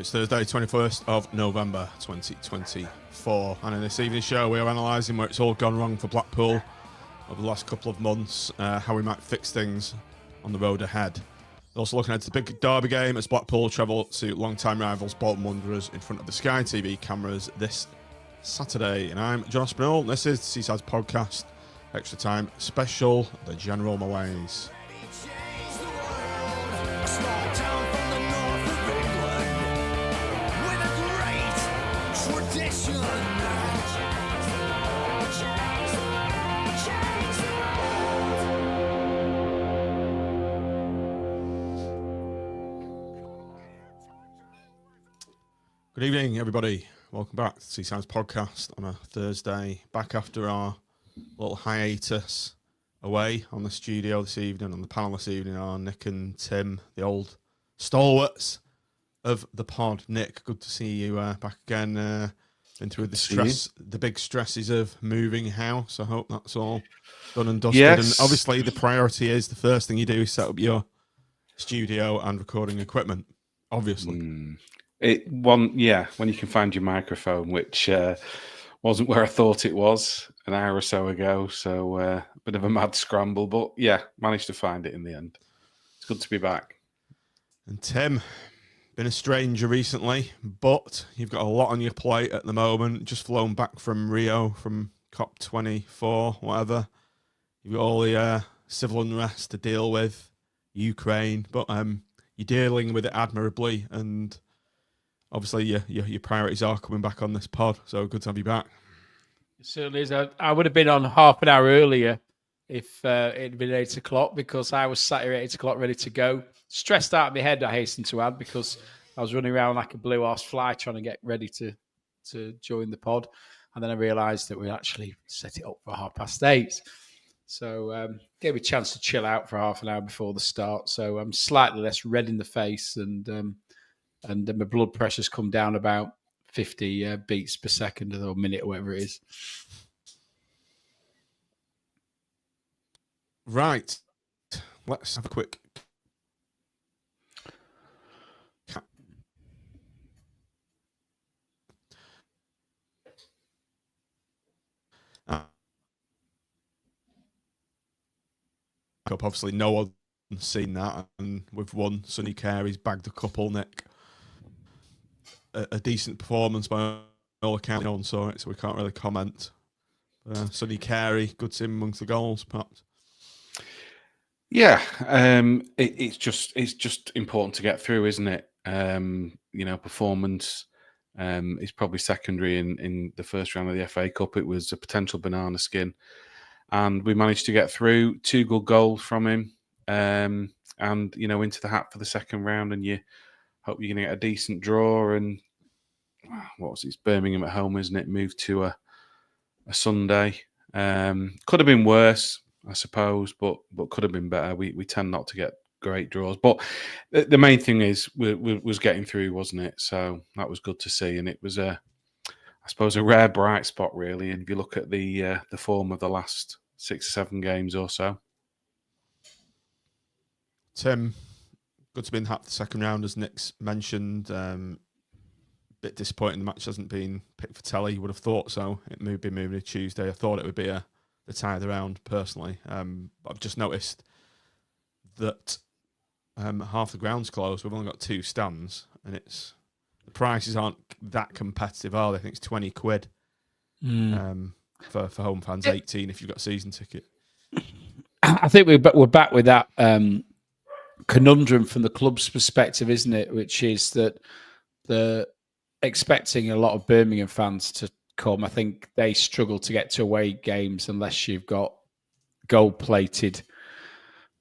It's Thursday, 21st of November 2024, and in this evening's show we are analysing where it's all gone wrong for Blackpool over the last couple of months, how we might fix things on the road ahead. We're also looking at the big derby game as Blackpool travel to long-time rivals Bolton Wanderers in front of the Sky TV cameras this Saturday. And I'm John Spinall, and this is the Seaside's podcast, Extra Time Special, the General Malaise. Good evening, everybody. Welcome back to the Seaside's podcast on a Thursday, back after our little hiatus away on the studio this evening. On the panel this evening are Nick and Tim, the old stalwarts of the pod. Nick, good to see you back again. Been through the big stresses of moving house. I hope that's all done and dusted. Yes. And obviously the priority is the first thing you do is set up your studio and recording equipment, obviously. When you can find your microphone, which wasn't where I thought it was an hour or so ago. So a bit of a mad scramble, but yeah, managed to find it in the end. It's good to be back. And Tim, been a stranger recently, but you've got a lot on your plate at the moment. Just flown back from Rio, from COP24, whatever. You've got all the civil unrest to deal with, Ukraine, but you're dealing with it admirably, and obviously your priorities are coming back on this pod, so good to have you back. It certainly is. I would have been on half an hour earlier if it had been 8 o'clock, because I was sat here at 8 o'clock ready to go. Stressed out of my head, I hasten to add, because I was running around like a blue horse fly trying to get ready to join the pod. And then I realised that we actually set it up for 8:30. So gave me a chance to chill out for half an hour before the start. So I'm slightly less red in the face, and my blood pressure's come down about 50 beats per second or minute or whatever it is. Right. Let's have a quick obviously no one's seen that, and we've won. Sonny Carey's bagged a couple, Nick. A decent performance by all accounts. No one saw it, so we can't really comment. Sonny Carey, good to see him amongst the goals, perhaps. Yeah, it's just important to get through, isn't it? Performance is probably secondary in the first round of the FA Cup. It was a potential banana skin, and we managed to get through. 2 good goals from him, and into the hat for the second round. And you hope you're going to get a decent draw. And it's Birmingham at home, isn't it? Moved to a Sunday. Could have been worse, I suppose, but could have been better. We tend not to get great draws, but the main thing is was getting through, wasn't it? So that was good to see, and it was I suppose a rare bright spot, really. And if you look at the form of the last 6 or 7 games or so. Tim, good to be in the hat for the second round, as Nick's mentioned. Bit disappointing the match hasn't been picked for telly. You would have thought so. It may be moving to Tuesday. I thought it would be the tie of the round, personally. But I've just noticed that half the ground's closed. We've only got 2 stands, and the prices aren't that competitive, are they? I think it's 20 quid for home fans, 18 if you've got a season ticket. I think we're back with that conundrum from the club's perspective, isn't it? Which is that they're expecting a lot of Birmingham fans to come. I think they struggle to get to away games unless you've got gold-plated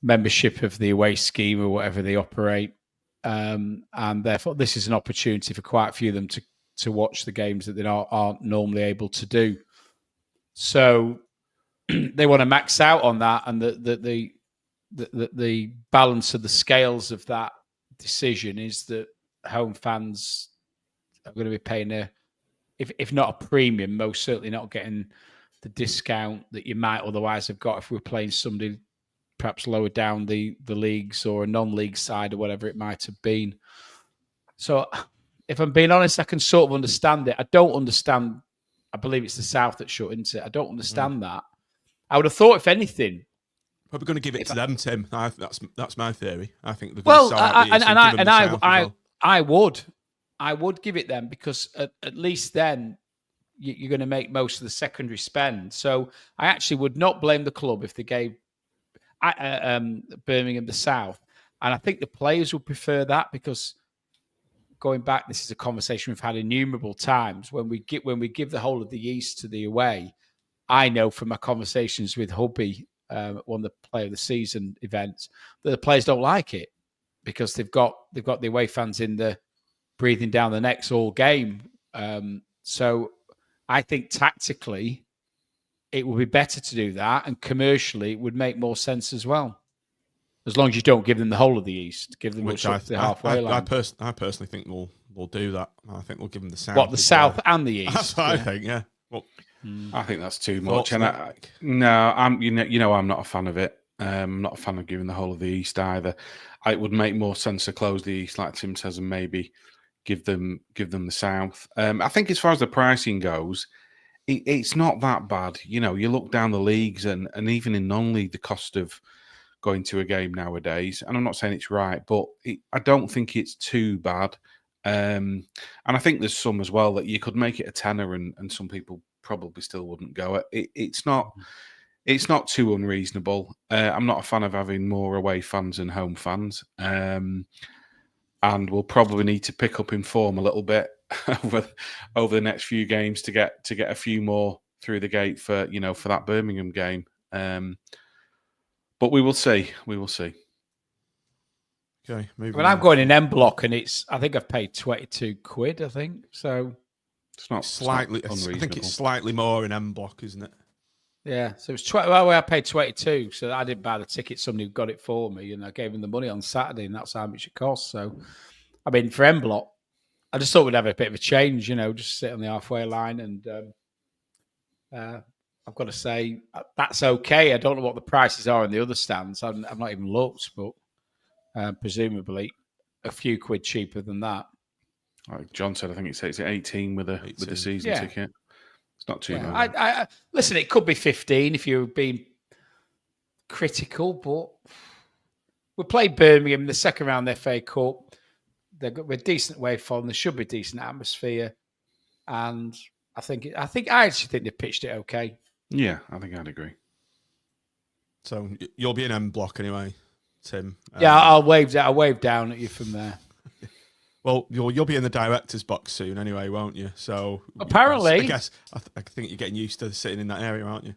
membership of the away scheme or whatever they operate. And therefore, this is an opportunity for quite a few of them to watch the games that they aren't normally able to do. So they want to max out on that, and the balance of the scales of that decision is that home fans are going to be paying if not a premium, most certainly not getting the discount that you might otherwise have got if we were playing somebody perhaps lower down the leagues or a non-league side or whatever it might have been. So if I'm being honest, I can sort of understand it. I don't understand. I believe it's the South that shut into it. I don't understand that. I would have thought, if anything, probably going to give it to them, Tim. That's my theory. I think they're going to sell out the East and give them the South as well. I would give it them, because at least then you're going to make most of the secondary spend. So I actually would not blame the club if they gave Birmingham the South. And I think the players would prefer that, because going back, this is a conversation we've had innumerable times. When we give the whole of the East to the away, I know from my conversations with Hubby, one of the Player of the Season events, that the players don't like it, because they've got the away fans in the breathing down the necks all game. So I think tactically it would be better to do that, and commercially it would make more sense as well. As long as you don't give them the whole of the East, give them the halfway line. I personally think we'll do that. I think we'll give them the South. What, the South and the East? That's what I think. Yeah. Well, I think that's too much. And I'm I'm not a fan of it. I'm not a fan of giving the whole of the East either. It would make more sense to close the East, like Tim says, and maybe give them the South. I think as far as the pricing goes, it's not that bad. You look down the leagues, and even in non-league, the cost of going to a game nowadays, and I'm not saying it's right, but I don't think it's too bad. And I think there's some as well that you could make it a tenner, and some people probably still wouldn't go. It's not too unreasonable. I'm not a fan of having more away fans than home fans. And we'll probably need to pick up in form a little bit over the next few games to get a few more through the gate for that Birmingham game. But we will see. Okay, I'm going in M block, and I think I've paid £22. I think so. It's not slightly. I think it's slightly more in M block, isn't it? Yeah, so it's I paid 22, so I didn't buy the ticket. Somebody got it for me, and I gave them the money on Saturday, and that's how much it cost. So, I mean, for M block, I just thought we'd have a bit of a change, just sit on the halfway line, and I've got to say that's okay. I don't know what the prices are in the other stands. I've not even looked, but presumably a few quid cheaper than that. Like John said, I think it's 18 with the season ticket. It's not too bad. I listen, it could be 15 if you're being critical, but we played Birmingham in the second round of the FA Cup. We're decent away from. There should be decent atmosphere, and I actually think they pitched it okay. Yeah, I think I'd agree. So you'll be in M block anyway, Tim. Yeah, I'll wave down at you from there. Well, you'll be in the director's box soon anyway, won't you? So apparently, I guess I think you're getting used to sitting in that area, aren't you?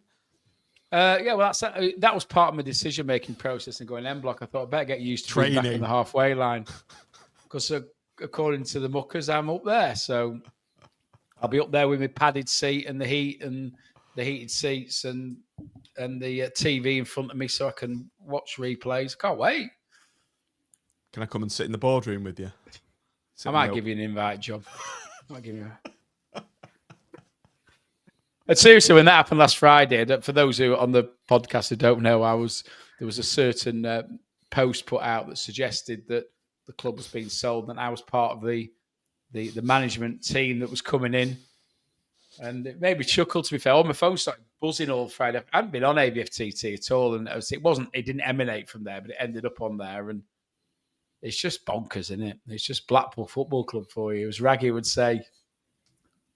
Yeah, well, that was part of my decision-making process and going M block. I thought I better get used to training back on the halfway line, because according to the muckers, I'm up there. So I'll be up there with my padded seat and the heat and the heated seats and the TV in front of me, so I can watch replays. Can't wait. Can I come and sit in the boardroom with you? I might give you an invite, John. And seriously, when that happened last Friday, for those who on the podcast who don't know, there was a certain post put out that suggested that the club was being sold, and I was part of the management team that was coming in. And it made me chuckle, to be fair. All my phone started buzzing all Friday. I hadn't been on ABFTT at all, and it didn't emanate from there, but it ended up on there. And it's just bonkers, isn't it? It's just Blackpool Football Club for you. As Raggy would say,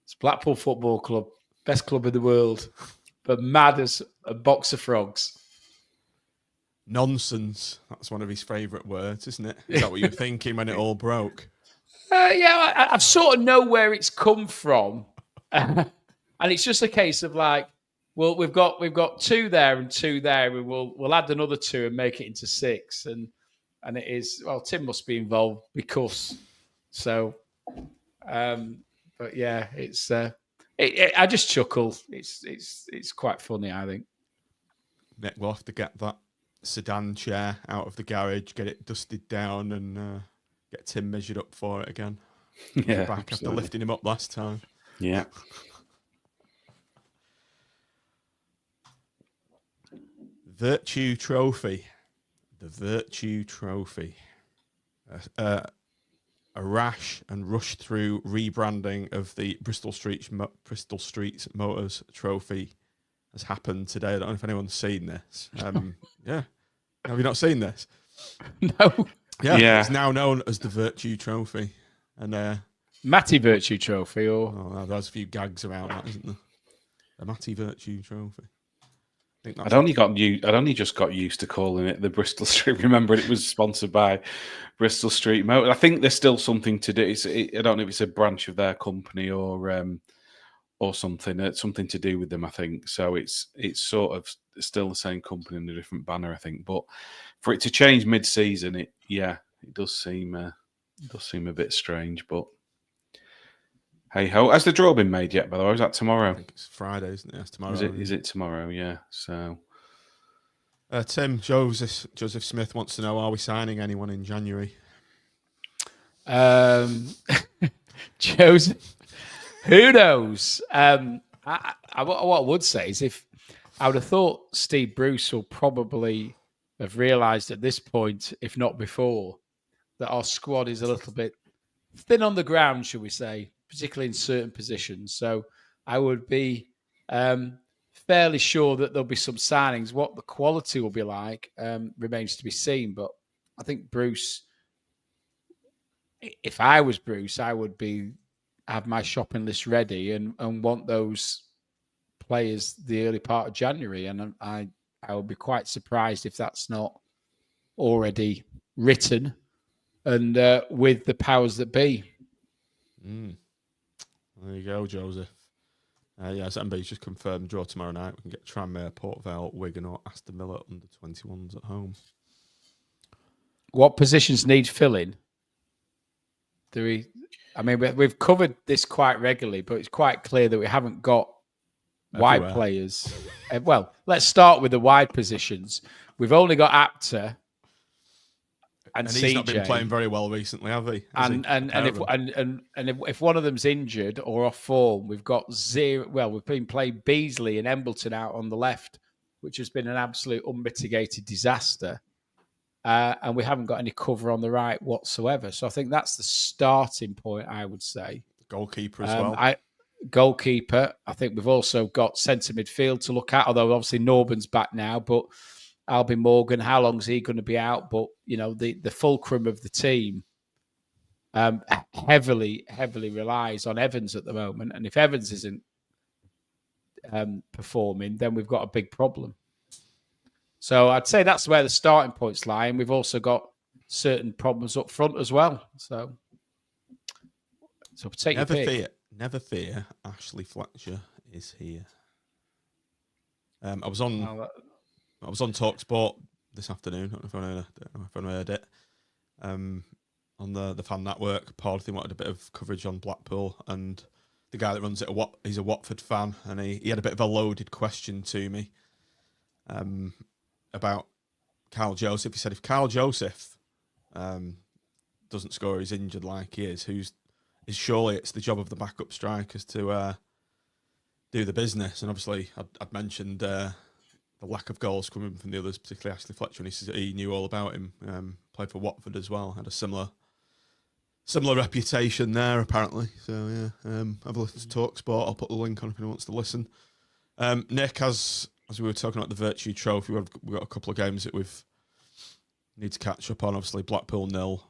it's Blackpool Football Club, best club in the world, but mad as a box of frogs. Nonsense. That's one of his favourite words, isn't it? Is that what you're thinking when it all broke? Yeah, I sort of know where it's come from. And it's just a case of like, well, we've got 2 there and 2 there, and we'll add another 2 and make it into 6. And it is, well, Tim must be involved because so. But yeah, it's I just chuckle. It's quite funny, I think. Nick, we'll have to get that sedan chair out of the garage, get it dusted down, and get Tim measured up for it again. Yeah, back after lifting him up last time. Yeah. Virtue Trophy. The Virtue Trophy. A a rash and rush through rebranding of the Bristol Street Motors Trophy has happened today. I don't know if anyone's seen this. Yeah, have you not seen this? No. Yeah, it's now known as the Virtue Trophy, and Matty Virtue Trophy, or there's a few gags around that, isn't there? The Matty Virtue Trophy. I'd only just got used to calling it the Bristol Street. Remember, it was sponsored by Bristol Street Motor. I think there's still something to do. I don't know if it's a branch of their company or something. It's something to do with them, I think. So it's sort of still the same company under a different banner, I think. But for it to change mid-season, it does seem a bit strange. But hey ho, has the draw been made yet? By the way, is that tomorrow? I think it's Friday, isn't it? It's tomorrow. Is it tomorrow? Yeah. So, Tim, Joseph Smith wants to know: are we signing anyone in January? Joseph, who knows? What I would say is, if I would have thought Steve Bruce will probably have realised at this point, if not before, that our squad is a little bit thin on the ground, shall we say, particularly in certain positions. So I would be fairly sure that there'll be some signings. What the quality will be like remains to be seen. But I think Bruce, if I was Bruce, I would have my shopping list ready and want those players the early part of January. And I would be quite surprised if that's not already written and with the powers that be. There you go, Joseph. SMB's just confirmed draw tomorrow night. We can get Tranmere, Port Vale, Wigan or Aston Villa under 21s at home. What positions need filling? We've covered this quite regularly, but it's quite clear that we haven't got wide players. Well, let's start with the wide positions. We've only got Apter and CJ. He's not been playing very well recently, have he? If one of them's injured or off form, we've got zero. Well, we've been playing Beasley and Embleton out on the left, which has been an absolute unmitigated disaster. And we haven't got any cover on the right whatsoever. So I think that's the starting point, I would say. Goalkeeper as well. Goalkeeper. I think we've also got centre midfield to look at, although obviously Norban's back now, but Albie Morgan, how long is he going to be out? But, the fulcrum of the team heavily relies on Evans at the moment. And if Evans isn't performing, then we've got a big problem. So I'd say that's where the starting points lie. And we've also got certain problems up front as well. So take your pick. Never fear. Ashley Fletcher is here. I was on TalkSport this afternoon. I don't know if I heard it. On the fan network, Paul wanted a bit of coverage on Blackpool, and the guy that runs it, he's a Watford fan, and he had a bit of a loaded question to me about Carl Joseph. He said, if Carl Joseph doesn't score, he's injured like he is, surely it's the job of the backup strikers to do the business. And obviously, I'd mentioned the lack of goals coming from the others, particularly Ashley Fletcher, and he says he knew all about him. Played for Watford as well, had a similar reputation there apparently. So yeah, have a listen to TalkSport. I'll put the link on if anyone wants to listen. Nick, as we were talking about the Virtue Trophy, we've got a couple of games that we've need to catch up on. Obviously, Blackpool 0,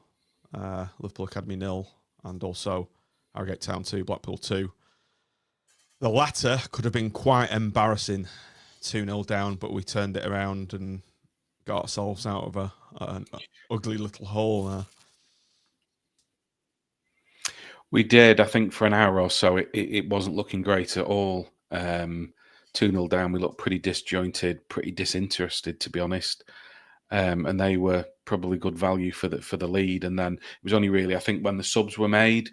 Liverpool Academy 0, and also Harrogate Town 2, Blackpool 2. The latter could have been quite embarrassing, 2-0 down, but we turned it around and got ourselves out of an ugly little hole there. We did, I think, for an hour or so. It wasn't looking great at all. 2-0 down, we looked pretty disjointed, pretty disinterested, to be honest. And they were probably good value for the lead. And then it was only really, I think, when the subs were made,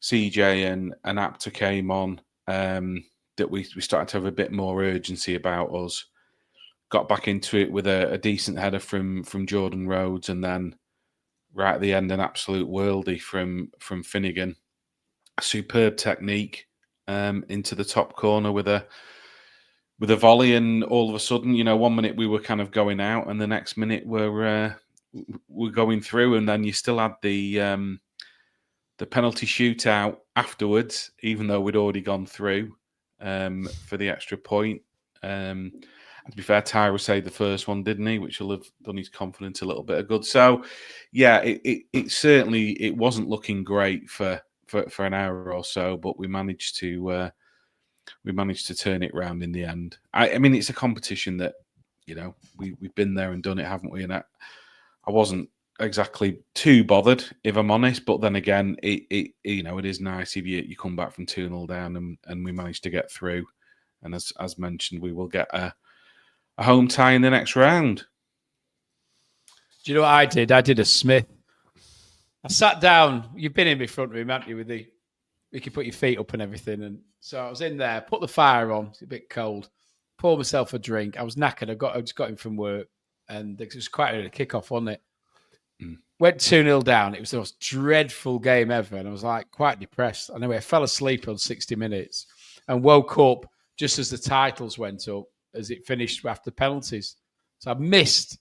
CJ and Apter came on, that we started to have a bit more urgency about us. Got back into it with a decent header from Jordan Rhodes, and then right at the end, an absolute worldie from Finnegan. Superb technique into the top corner with a volley, and all of a sudden, 1 minute we were kind of going out, and the next minute we're going through, and then you still had the the penalty shootout afterwards, even though we'd already gone through for the extra point. And to be fair, Tyra saved the first one, didn't he? Which will have done his confidence a little bit of good. So, yeah, it certainly it wasn't looking great for an hour or so, but we managed to turn it round in the end. I mean, it's a competition that we've been there and done it, haven't we? And I wasn't exactly too bothered, if I'm honest. But then again, it is nice if you come back from 2-0 down and we managed to get through. And as mentioned, we will get a home tie in the next round. Do you know what I did? I did a Smith. I sat down. You've been in my front room, haven't you? You can put your feet up and everything. And so I was in there, put the fire on. It's a bit cold. Poured myself a drink. I was knackered. I just got in from work. And it was quite early kick-off, wasn't it? Went 2-0 down. It was the most dreadful game ever. And I was like quite depressed. Anyway, I fell asleep on 60 minutes and woke up just as the titles went up, as it finished after penalties. So I missed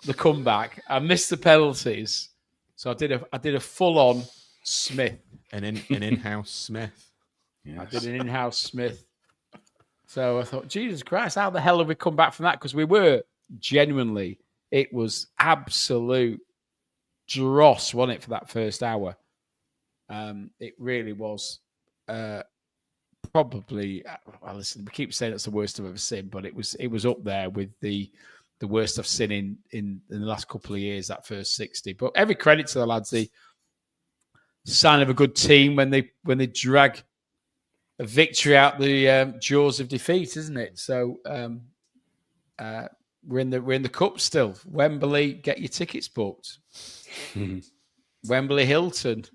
the comeback. I missed the penalties. So I did a full-on Smith. An in-house Smith. Yes. I did an in-house Smith. So I thought, Jesus Christ, how the hell have we come back from that? Because we were genuinely, it was absolute dross, wasn't it, for that first hour? It really was probably, well, listen, we keep saying it's the worst I've ever seen, but it was up there with the worst I've seen in the last couple of years, that first 60. But every credit to the lads, the sign of a good team when they drag a victory out the jaws of defeat, isn't it? So we're in the cup still. Wembley, get your tickets booked. Wembley Hilton.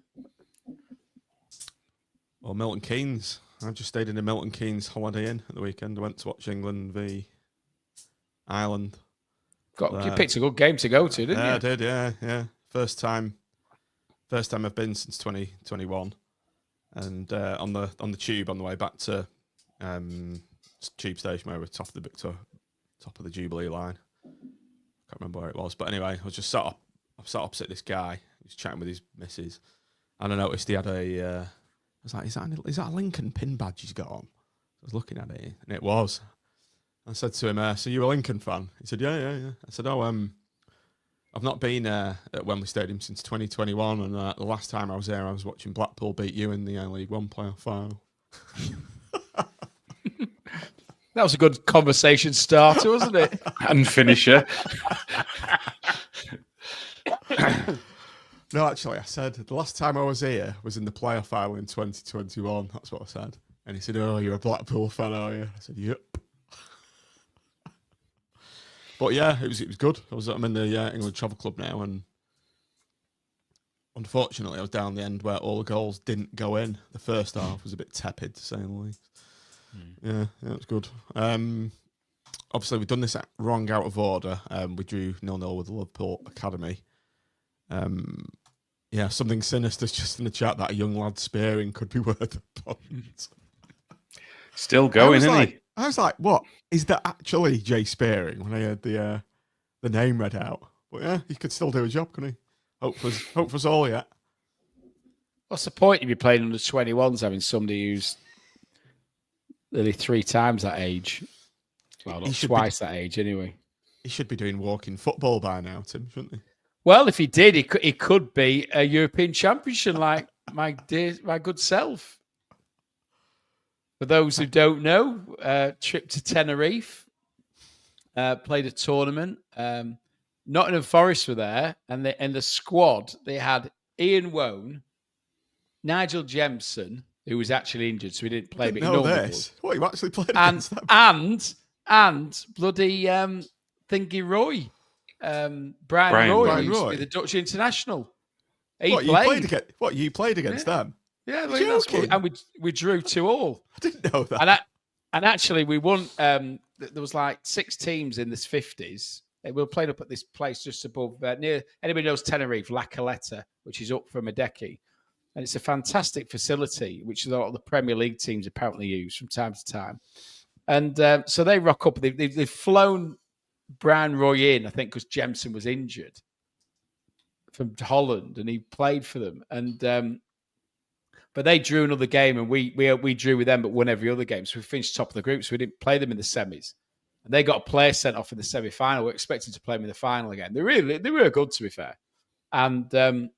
Or Milton Keynes. I just stayed in a Milton Keynes Holiday Inn at the weekend. I went to watch England v Ireland. You picked a good game to go to, didn't you? I did, yeah. First time I've been since 2021. And on the tube on the way back to tube station where we're top of the Jubilee line. Can't remember where it was, but anyway, I was just sat opposite this guy. He was chatting with his missus, and I noticed he had I was like, is that a Lincoln pin badge he's got on? I was looking at it, and it was. I said to him, "So you a Lincoln fan?" He said, "Yeah." I said, "Oh, I've not been at Wembley Stadium since 2021, and the last time I was there, I was watching Blackpool beat you in the League One playoff final." That was a good conversation starter, wasn't it? And finisher. No, actually, I said the last time I was here was in the playoff final in 2021. That's what I said. And he said, "Oh, you're a Blackpool fan, are you?" I said, "Yep." But yeah, it was good. I'm in the England Travel Club now, and unfortunately, I was down the end where all the goals didn't go in. The first half was a bit tepid, to say the least. Yeah, it was good. Obviously, we've done this wrong out of order. We drew 0-0 with the Liverpool Academy. Yeah, something sinister just in the chat that a young lad spearing could be worth a point. Still going, isn't he? I was like, what? Is that actually Jay Spearing when I heard the name read out? But yeah, he could still do a job, couldn't he? Hope for us all yet. What's the point if you're playing under 21s having somebody who's nearly 3 times that age? Well, not twice that age, anyway. He should be doing walking football by now, Tim, shouldn't he? Well, if he did, he could be a European champion like my good self. For those who don't know, trip to Tenerife, played a tournament. Nottingham Forest were there, and the squad, they had Ian Wone, Nigel Jemson, who was actually injured, so he didn't play. But he normally would. What, you actually played against them? And bloody Thingy Roy, Brian Roy, used to be the Dutch international. You played against them? Yeah, that's cool. And we drew 2-2. I didn't know that. And actually, we won. There was like 6 teams in this 50s. We were playing up at this place just above near. Anybody knows Tenerife, La Caleta, which is up from Adeki, and it's a fantastic facility, which a lot of the Premier League teams apparently use from time to time. And so they rock up. They've flown Brian Roy in, I think, because Jemson was injured from Holland, and he played for them. And But they drew another game, and we drew with them, but won every other game. So we finished top of the group. So we didn't play them in the semis. And they got a player sent off in the semi-final. We're expecting to play them in the final again. They were good, to be fair. And they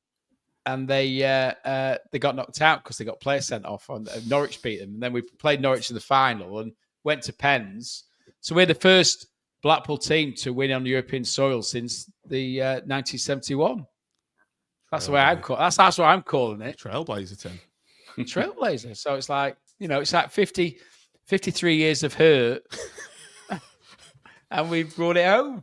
got knocked out because they got players sent off. And Norwich beat them. And then we played Norwich in the final and went to pens. So we're the first Blackpool team to win on European soil since the 1971. That's the way I'm calling. That's what I'm calling it. Trailblazer, Tim. Trailblazer. So it's like, it's like 53 years of hurt, and we've brought it home.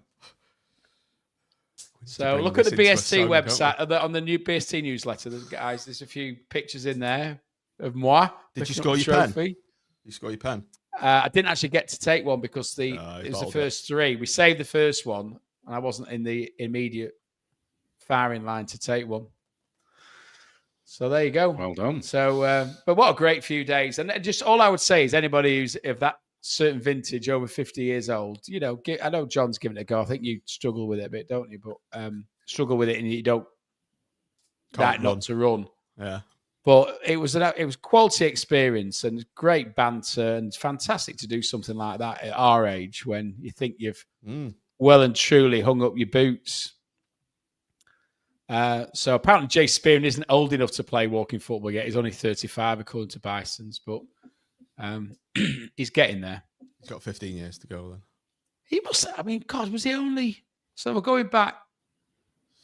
So look at the BST website on the new BST newsletter, guys. There's a few pictures in there of moi. Did you score your pen? Did you score your pen? I didn't actually get to take one because it was the first three. We saved the first one, and I wasn't in the immediate firing line to take one. So there you go. Well done. So, but what a great few days. And just all I would say is anybody who's of that certain vintage over 50 years old, I know John's given it a go. I think you struggle with it a bit, don't you? But struggle with it and you don't not to run. Yeah. But it was quality experience and great banter and fantastic to do something like that at our age when you think you've well and truly hung up your boots. So apparently Jay Spearman isn't old enough to play walking football yet. He's only 35 according to Bison's, but he's getting there. He's got 15 years to go then. He must. I mean, God, was he only? So we're going back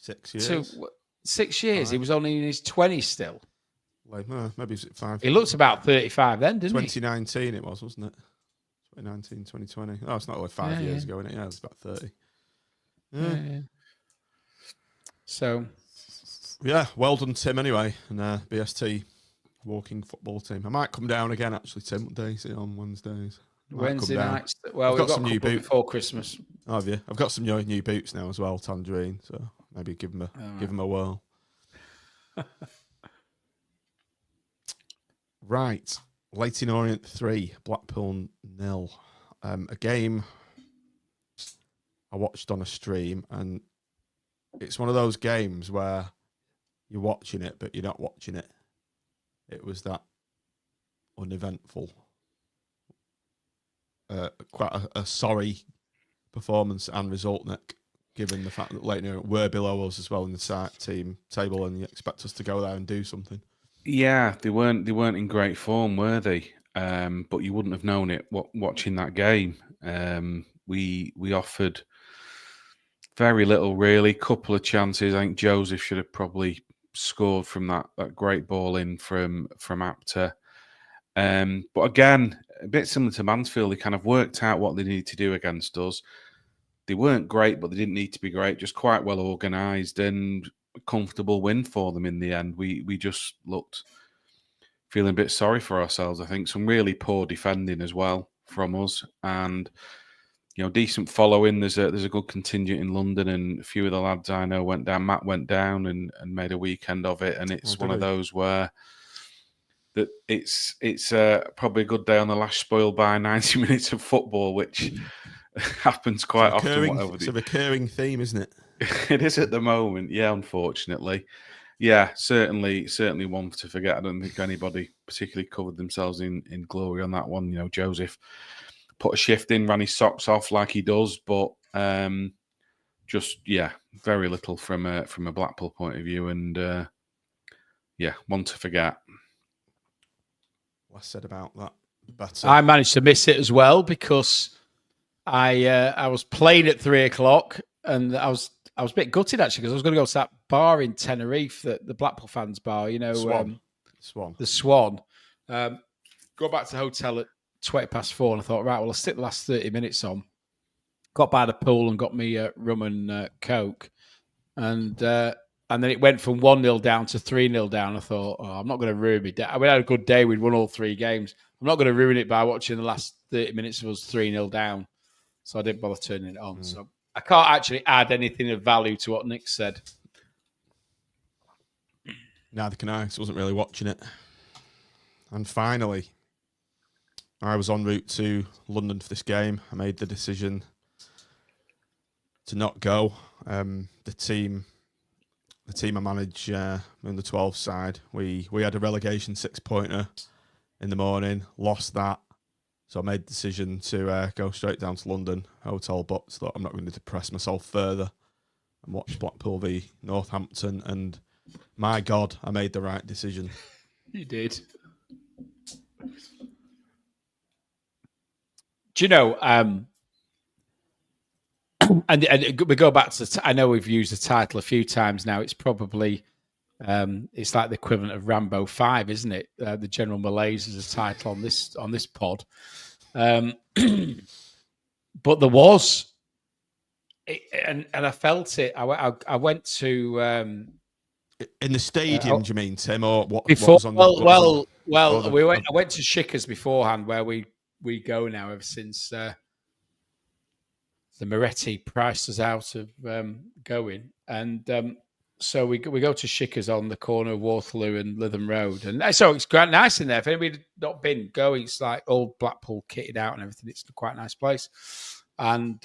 6 years. To 6 years. He was only in his 20s still. Like, maybe it's 5. He looked about 35 then, didn't 2019 it was, wasn't it? 2019, 2020. Oh, it's not like 5 years ago, isn't it? Yeah, it's about 30. Yeah. So, yeah, well done, Tim, anyway. And BST walking football team. I might come down again, actually, Tim. What day is it on Wednesdays? Wednesday nights. Well, we've got some new boots before Christmas. Oh, have you? I've got some new boots now as well, Tangerine. So maybe give them a whirl. Right. Leyton Orient 3, Blackpool 0. A game I watched on a stream, and it's one of those games where you're watching it, but you're not watching it. It was that uneventful. Quite a sorry performance and result, Nick, given the fact that Leyton were below us as well in the team table, and you expect us to go there and do something. Yeah, they weren't in great form, were they? But you wouldn't have known it watching that game. We offered very little, really. Couple of chances. I think Joseph should have probably scored from that great ball in from Apter. But again, a bit similar to Mansfield, they kind of worked out what they needed to do against us. They weren't great, but they didn't need to be great. Just quite well organised and a comfortable win for them in the end. We just looked feeling a bit sorry for ourselves. I think some really poor defending as well from us, and decent following. There's a good contingent in London, and a few of the lads I know went down. Matt went down and made a weekend of it, and it's one of those where that it's probably a good day on the lash spoiled by 90 minutes of football, which happens quite often. It's a recurring theme, isn't it? It is at the moment, yeah, unfortunately. Yeah, certainly one to forget. I don't think anybody particularly covered themselves in glory on that one. Joseph put a shift in, ran his socks off like he does, but very little from a Blackpool point of view, and one to forget. Less said about that, the better. I managed to miss it as well because I was playing at 3:00, and I was a bit gutted actually because I was going to go to that bar in Tenerife, the Blackpool fans bar, Swan. The Swan. Go back to the hotel at 4:20, and I thought, right, well, I'll stick the last 30 minutes on. Got by the pool and got me rum and Coke, and then it went from 1-0 down to 3-0 down. I thought, I'm not going to ruin it. We had a good day. We'd won all 3 games. I'm not going to ruin it by watching the last 30 minutes of us 3-0 down. So I didn't bother turning it on. So I can't actually add anything of value to what Nick said. Neither can I. So I wasn't really watching it. And finally, I was en route to London for this game. I made the decision to not go. The team the team I manage in the 12 side, we had a relegation 6-pointer in the morning, lost that. So I made the decision to go straight down to London, hotel booked, thought I'm not going to depress myself further, and watch Blackpool v Northampton. And my God, I made the right decision. You did. Do you know, and we go back to, I know we've used the title a few times now. It's probably, it's like the equivalent of Rambo 5, isn't it? The General Malaise is a title on this pod. But there was, and I felt it. I went to in the stadium. Do you mean, Tim, or what? Before, what was on the, I went to Shickers beforehand, where we go now ever since the Moretti priced us out of going, and so we go to Shickers on the corner of Waterloo and Lytham Road, and so it's quite nice in there. If anybody's not been going, it's like old Blackpool kitted out and everything. It's quite a nice place, and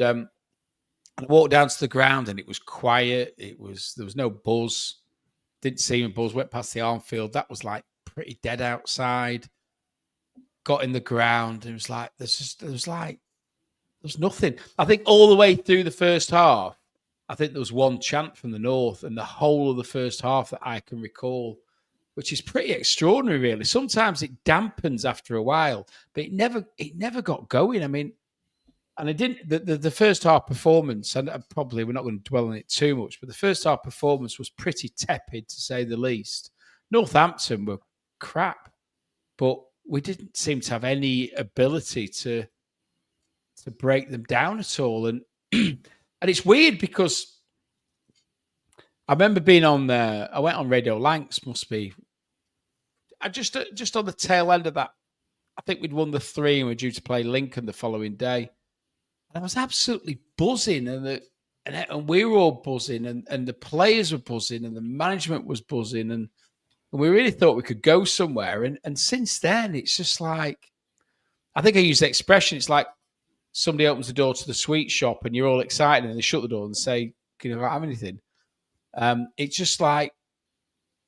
I walked down to the ground and it was quiet. There was no buzz. Didn't see a buzz. Went past the Armfield. That was like pretty dead outside. Got in the ground. And it was like there's nothing. I think all the way through the first half, I think there was one chant from the north, and the whole of the first half that I can recall, which is pretty extraordinary, really. Sometimes it dampens after a while, but it never got going. I mean, and it didn't. The first half performance, and probably we're not going to dwell on it too much, but the first half performance was pretty tepid, to say the least. Northampton were crap, but we didn't seem to have any ability to break them down at all. And and it's weird because I remember being on I went on Radio Lancs, must be I just on the tail end of that. I think we'd won the 3 and we're due to play Lincoln the following day. And I was absolutely buzzing, and we were all buzzing, and the players were buzzing, and the management was buzzing, and we really thought we could go somewhere. And since then, it's just like, I think I used the expression, it's like somebody opens the door to the sweet shop and you're all excited, and they shut the door and say, "Can you have anything?" It's just like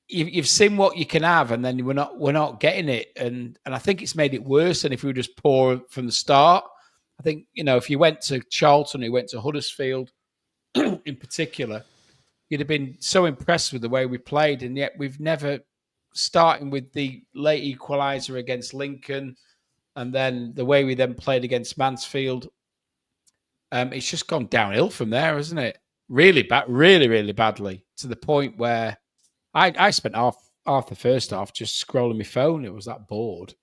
you've seen what you can have, and then we're not getting it, and I think it's made it worse than if we were just poor from the start. I think, if you went to Charlton, or you went to Huddersfield in particular, you'd have been so impressed with the way we played, and yet we've never, starting with the late equaliser against Lincoln, and then the way we then played against Mansfield, it's just gone downhill from there, hasn't it? Really bad, really, really badly, to the point where I spent half the first half just scrolling my phone. It was that bored.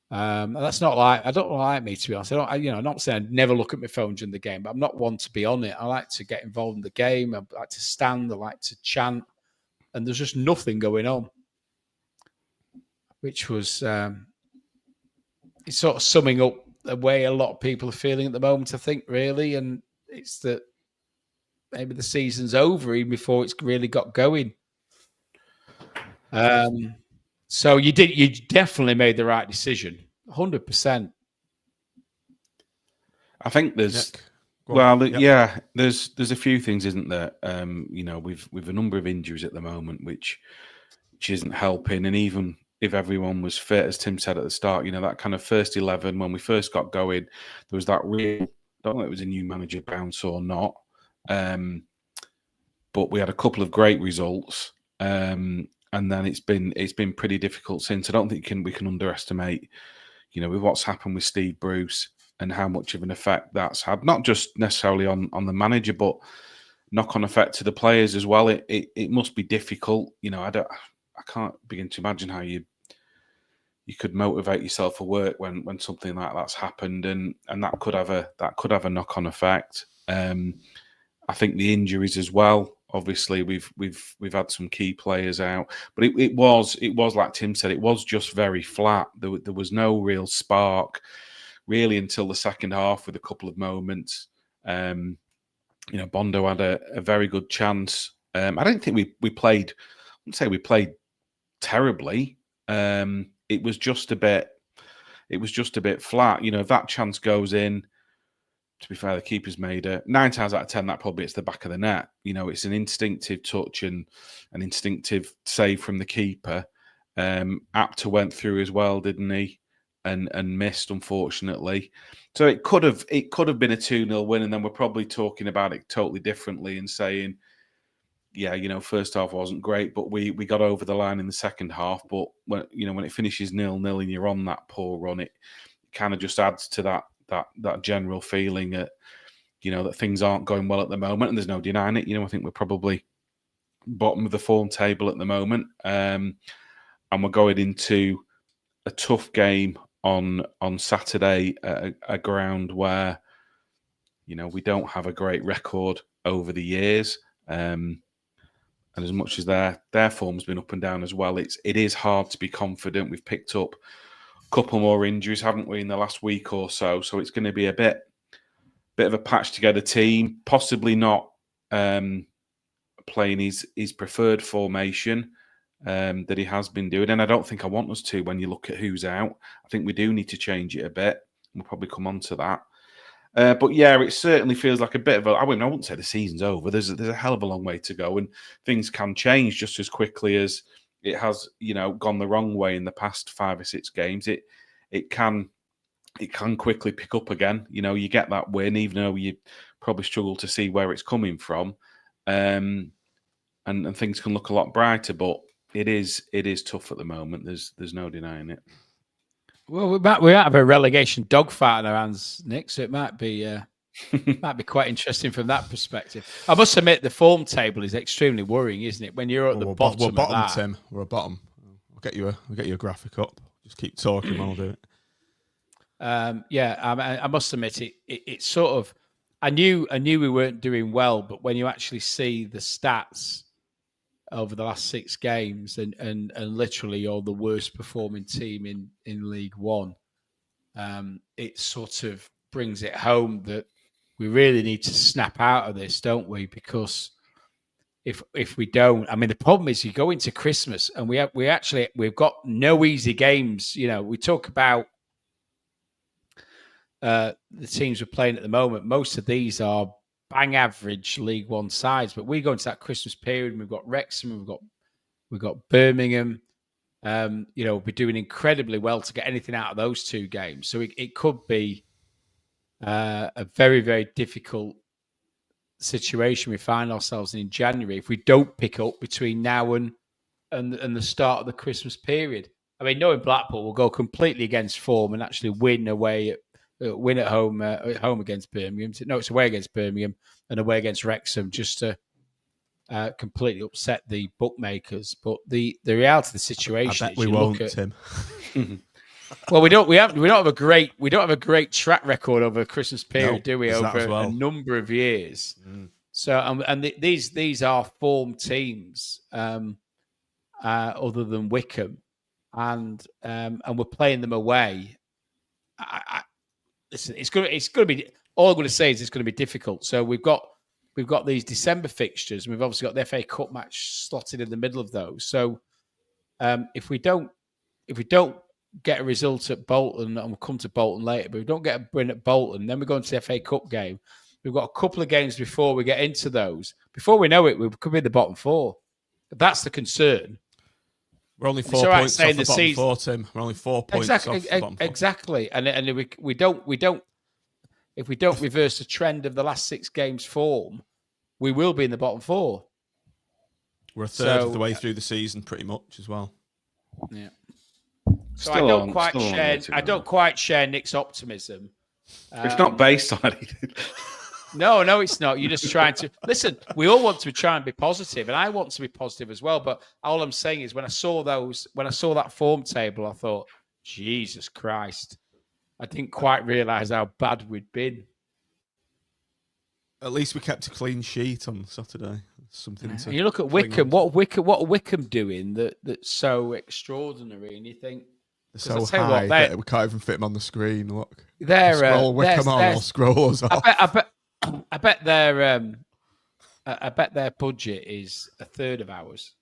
And that's not like, I don't like me, to be honest. I'm not saying I never look at my phone during the game, but I'm not one to be on it. I like to get involved in the game. I like to stand. I like to chant. And there's just nothing going on, which was it's sort of summing up the way a lot of people are feeling at the moment, I think, really. And it's that maybe the season's over even before it's really got going. So you definitely made the right decision, 100%. I think there's a few things, isn't there? We've a number of injuries at the moment, which isn't helping. And even if everyone was fit, as Tim said at the start, that kind of first 11 when we first got going, there was that real, I don't know if it was a new manager bounce or not, but we had a couple of great results. And then it's been pretty difficult since. I don't think we can underestimate, with what's happened with Steve Bruce and how much of an effect that's had, not just necessarily on the manager, but knock-on effect to the players as well. It must be difficult. I can't begin to imagine how you could motivate yourself for work when something like that's happened, and that could have a knock-on effect. I think the injuries as well. Obviously, we've had some key players out, but it was like Tim said, it was just very flat. There was no real spark, really, until the second half with a couple of moments. Bondo had a very good chance. I don't think we played. I wouldn't say we played terribly. It was just a bit flat. If that chance goes in, to be fair, the keeper's made 9 times out of 10 that probably hits the back of the net. It's an instinctive touch and an instinctive save from the keeper. Apter went through as well, didn't he? And missed, unfortunately. So it could have been a 2-0 win, and then we're probably talking about it totally differently and saying, yeah, first half wasn't great, but we got over the line in the second half. But when it finishes 0-0 and you're on that poor run, it kind of just adds to that general feeling that that things aren't going well at the moment, and there's no denying it. I think we're probably bottom of the form table at the moment, and we're going into a tough game on Saturday at a ground where we don't have a great record over the years, and as much as their form's been up and down as well, it is hard to be confident. We've picked up a couple more injuries, haven't we, in the last week or so? So it's going to be a bit of a patch together team, possibly not playing his preferred formation that he has been doing. And I don't think I want us to when you look at who's out. I think we do need to change it a bit. We'll probably come on to that. But yeah, it certainly feels like a bit of I wouldn't say the season's over. There's a hell of a long way to go, and things can change just as quickly as it has, gone the wrong way in the past 5 or 6 games. It can quickly pick up again. You get that win, even though you probably struggle to see where it's coming from, and things can look a lot brighter. But it is tough at the moment. There's no denying it. Well, we might have a relegation dogfight on our hands, Nick. So it might be quite interesting from that perspective. I must admit, the form table is extremely worrying, isn't it? When you're at the bottom, we're bottom, of that. Tim. We're a bottom. I'll get you a graphic up. Just keep talking, and I'll do it. I must admit, it's sort of. I knew we weren't doing well, but when you actually see the stats over the last 6 games, and literally you're the worst performing team in League One, it sort of brings it home that we really need to snap out of this, don't we? Because if we don't, the problem is you go into Christmas and we've got no easy games. We talk about the teams we're playing at the moment. Most of these are bang average League One sides, but we go into that Christmas period and we've got Wrexham, we've got Birmingham. We'll be doing incredibly well to get anything out of those 2 games. So it could be a very, very difficult situation we find ourselves in January if we don't pick up between now and the start of the Christmas period. Knowing Blackpool will go completely against form and actually win at home against Birmingham. No, it's away against Birmingham and away against Wrexham, just to completely upset the bookmakers. But the reality of the situation, I bet we won't, Tim. Well, we don't have a great track record over a Christmas period, do we? Over a number of years. So, these are form teams, other than Wickham, and we're playing them away. Listen, it's going to be. All I'm going to say is it's going to be difficult. So we've got these December fixtures, and we've obviously got the FA Cup match slotted in the middle of those. So if we don't get a result at Bolton, and we'll come to Bolton later, but we don't get a win at Bolton, then we go into the FA Cup game. We've got a couple of games before we get into those. Before we know it, we could be in the bottom 4. But that's the concern. We're only 4 points off the bottom 4, Tim. We're only 4 points off the bottom 4. Exactly. And if we don't reverse the trend of the last 6 games form, we will be in the bottom 4. We're a third of the way through the season, pretty much as well. Yeah. So I don't quite share Nick's optimism. It's not based on anything. No, it's not. You're just trying to listen. We all want to try and be positive, and I want to be positive as well. But all I'm saying is, when I saw that form table, I thought, Jesus Christ, I didn't quite realise how bad we'd been. At least we kept a clean sheet on Saturday. Something to. And you look at Wickham. What are Wickham doing that's so extraordinary? And you think they're so high that we can't even fit them on the screen. Look, scroll Wickham on or scroll us off. I bet their budget is a third of ours,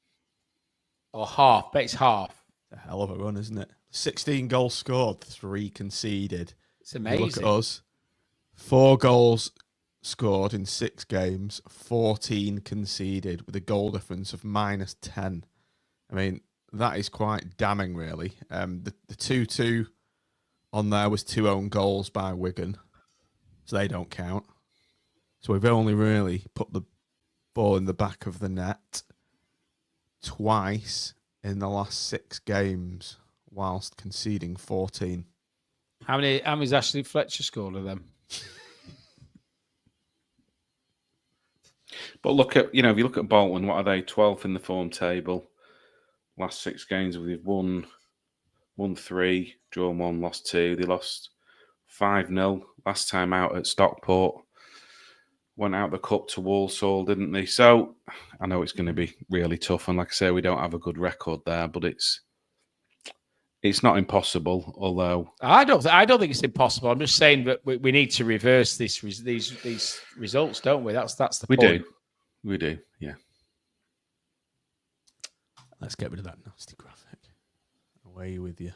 or half. Bet it's half. A hell of a run, isn't it? 16 goals scored, 3 conceded. It's amazing. Look at us, 4 goals scored in 6 games, 14 conceded with a goal difference of -10. I mean, that is quite damning, really. The 2-2 on there was 2 own goals by Wigan, so they don't count. So we've only really put the ball in the back of the net twice in the last 6 games, whilst conceding 14. How many's Ashley Fletcher scored of them? But look at, if you look at Bolton, what are they? 12th in the form table. Last 6 games, we've won 3, drawn 1, lost 2. They lost 5-0 last time out at Stockport. Went out the cup to Walsall, didn't they? So I know it's going to be really tough. And like I say, we don't have a good record there, but it's not impossible. Although I don't think it's impossible. I'm just saying that we need to reverse these results, don't we? That's the point. We do. Yeah. Let's get rid of that nasty graphic. Away with you.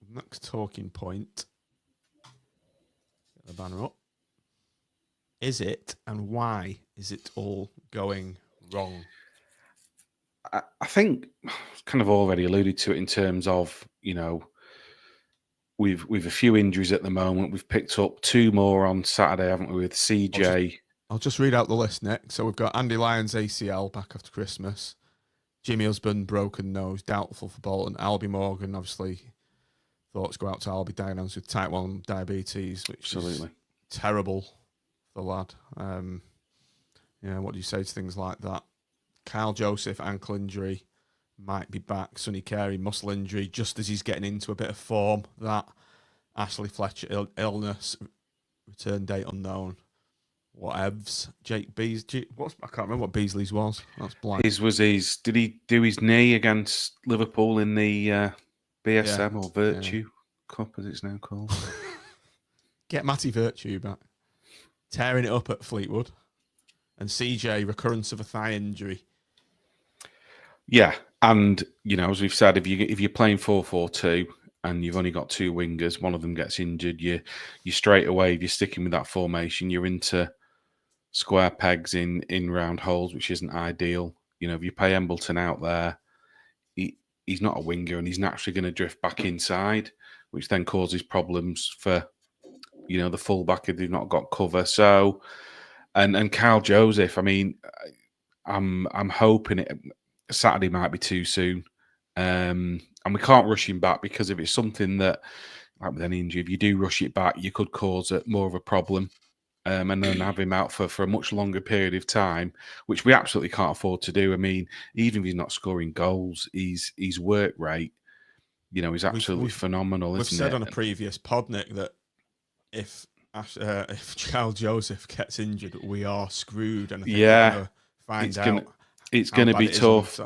Next talking point. Get the banner up. Is it, and why is it all going wrong? I think I've kind of already alluded to it in terms of, we've a few injuries at the moment. We've picked up 2 more on Saturday, haven't we, with CJ? I'll just read out the list, Nick. So we've got Andy Lyons ACL back after Christmas. Jimmy Husband, broken nose, doubtful for Bolton. Albie Morgan, obviously, thoughts go out to Albie, diagnosed with type 1 diabetes, which is terrible for the lad. What do you say to things like that? Kyle Joseph, ankle injury, might be back. Sonny Carey, muscle injury, just as he's getting into a bit of form. That Ashley Fletcher, illness, return date unknown. Whatevs. Jake Beasley. I can't remember what Beasley's was. That's blank. Did he do his knee against Liverpool in the BSM or Virtue Cup, as it's now called? Get Matty Virtue back. Tearing it up at Fleetwood. And CJ, recurrence of a thigh injury. Yeah, and as we've said, if you're playing 4-4-2 and you've only got 2 wingers, one of them gets injured, you straight away, if you're sticking with that formation, you're into square pegs in round holes, which isn't ideal. If you play Embleton out there, he's not a winger and he's naturally going to drift back inside, which then causes problems for the fullback if they've not got cover. So, and Kyle Joseph, I mean, I'm hoping Saturday might be too soon, and we can't rush him back, because if it's something that, like with any injury, if you do rush it back, you could cause more of a problem, and then have him out for a much longer period of time, which we absolutely can't afford to do. I mean, even if he's not scoring goals, his work rate, is absolutely phenomenal. We've said on a previous pod, Nick, that if Kyle Joseph gets injured, we are screwed, and I think we're going to find out. It's going to be tough.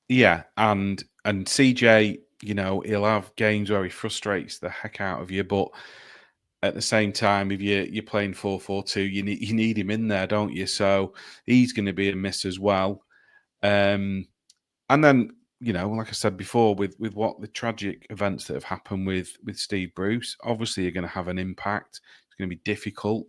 Yeah, and CJ, he'll have games where he frustrates the heck out of you, but at the same time, if you're playing 4-4-2, you need him in there, don't you? So he's going to be a miss as well. And then, like I said before, with what the tragic events that have happened with Steve Bruce, obviously you're going to have an impact. It's going to be difficult,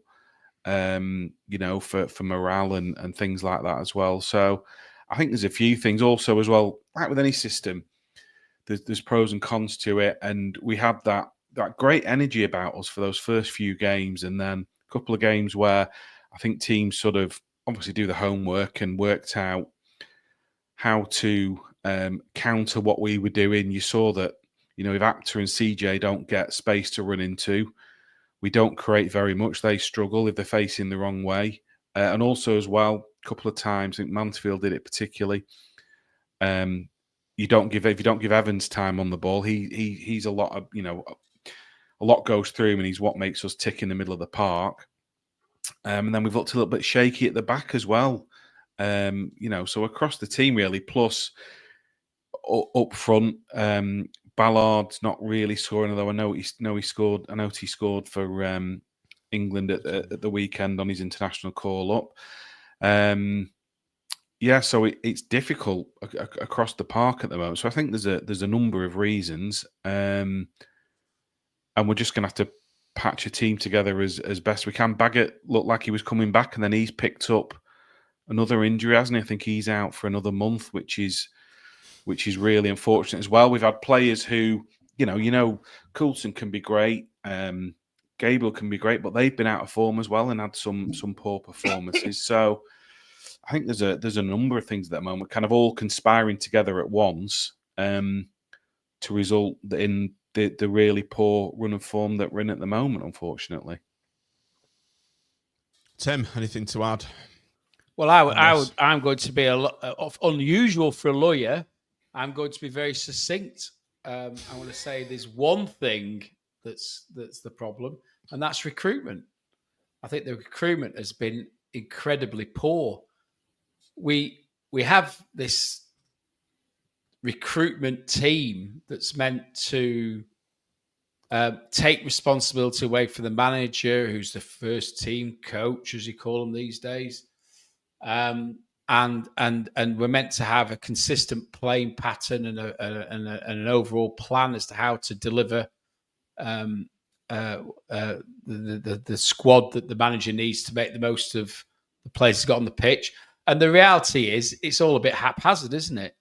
for morale and things like that as well. So I think there's a few things also as well, like with any system, there's pros and cons to it. And we had that great energy about us for those first few games, and then a couple of games where I think teams sort of obviously do the homework and worked out how to counter what we were doing. You saw that, if Actor and CJ don't get space to run into, we don't create very much. They struggle if they're facing the wrong way. And also as well, a couple of times, I think Mansfield did it particularly. If you don't give Evans time on the ball, he's a lot of, a lot goes through him, and he's what makes us tick in the middle of the park. And then we've looked a little bit shaky at the back as well. So across the team really, plus up front, Ballard's not really scoring, although I know he scored. I know he scored for England at the weekend on his international call up. Yeah, so it's difficult across the park at the moment. So I think there's a number of reasons, and we're just going to have to patch a team together as best we can. Baggett looked like he was coming back, and then he's picked up another injury, hasn't he? I think he's out for another month, which is really unfortunate as well. We've had players who, Coulson can be great, Gabriel can be great, but they've been out of form as well and had some poor performances. So I think there's a number of things at that moment, kind of all conspiring together at once, to result in the really poor run of form that we're in at the moment, unfortunately. Tim, anything to add? Well, I'm going to be a lot unusual for a lawyer. I'm going to be very succinct. I want to say there's one thing that's the problem, and that's recruitment. I think the recruitment has been incredibly poor. We have this recruitment team that's meant to take responsibility away from the manager, who's the first team coach, as you call them these days. And we're meant to have a consistent playing pattern and an overall plan as to how to deliver the squad that the manager needs to make the most of the players he's got on the pitch. And the reality is, it's all a bit haphazard, isn't it?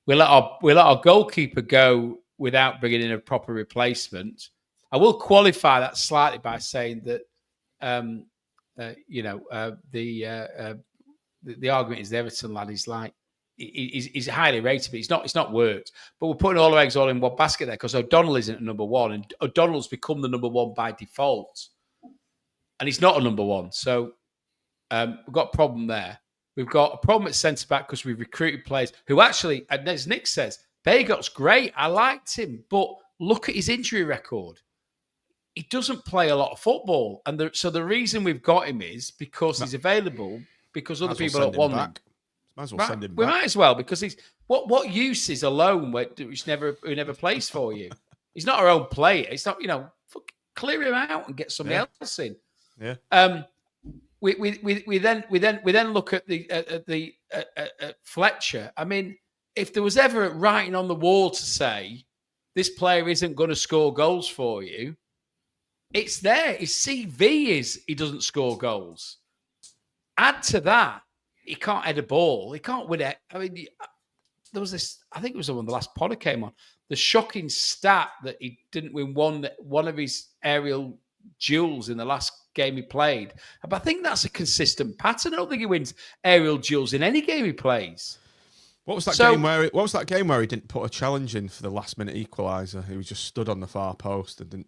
We let our goalkeeper go without bringing in a proper replacement. I will qualify that slightly by saying that the argument is the Everton lad is like he's highly rated, but it's not worked. But we're putting all our eggs in one basket there because O'Donnell isn't a number one, and O'Donnell's become the number one by default, and he's not a number one. So we've got a problem there. We've got a problem at centre back because we've recruited players who actually, and as Nick says, Bagot's great. I liked him, but look at his injury record. He doesn't play a lot of football, and so the reason we've got him is because he's available. Because other people don't want him. Might as well send him back. We might as well, because he's what use is a loan who never plays for you? He's not our own player. It's not, clear him out and get somebody else in. Yeah. We then look at the Fletcher. I mean, if there was ever writing on the wall to say this player isn't going to score goals for you, it's there. His CV is he doesn't score goals. Add to that, he can't head a ball. He can't win it. I mean, there was this, I think it was when the last pod came on, the shocking stat that he didn't win one of his aerial duels in the last game he played. But I think that's a consistent pattern. I don't think he wins aerial duels in any game he plays. What was that game where he didn't put a challenge in for the last minute equaliser? He was just stood on the far post and didn't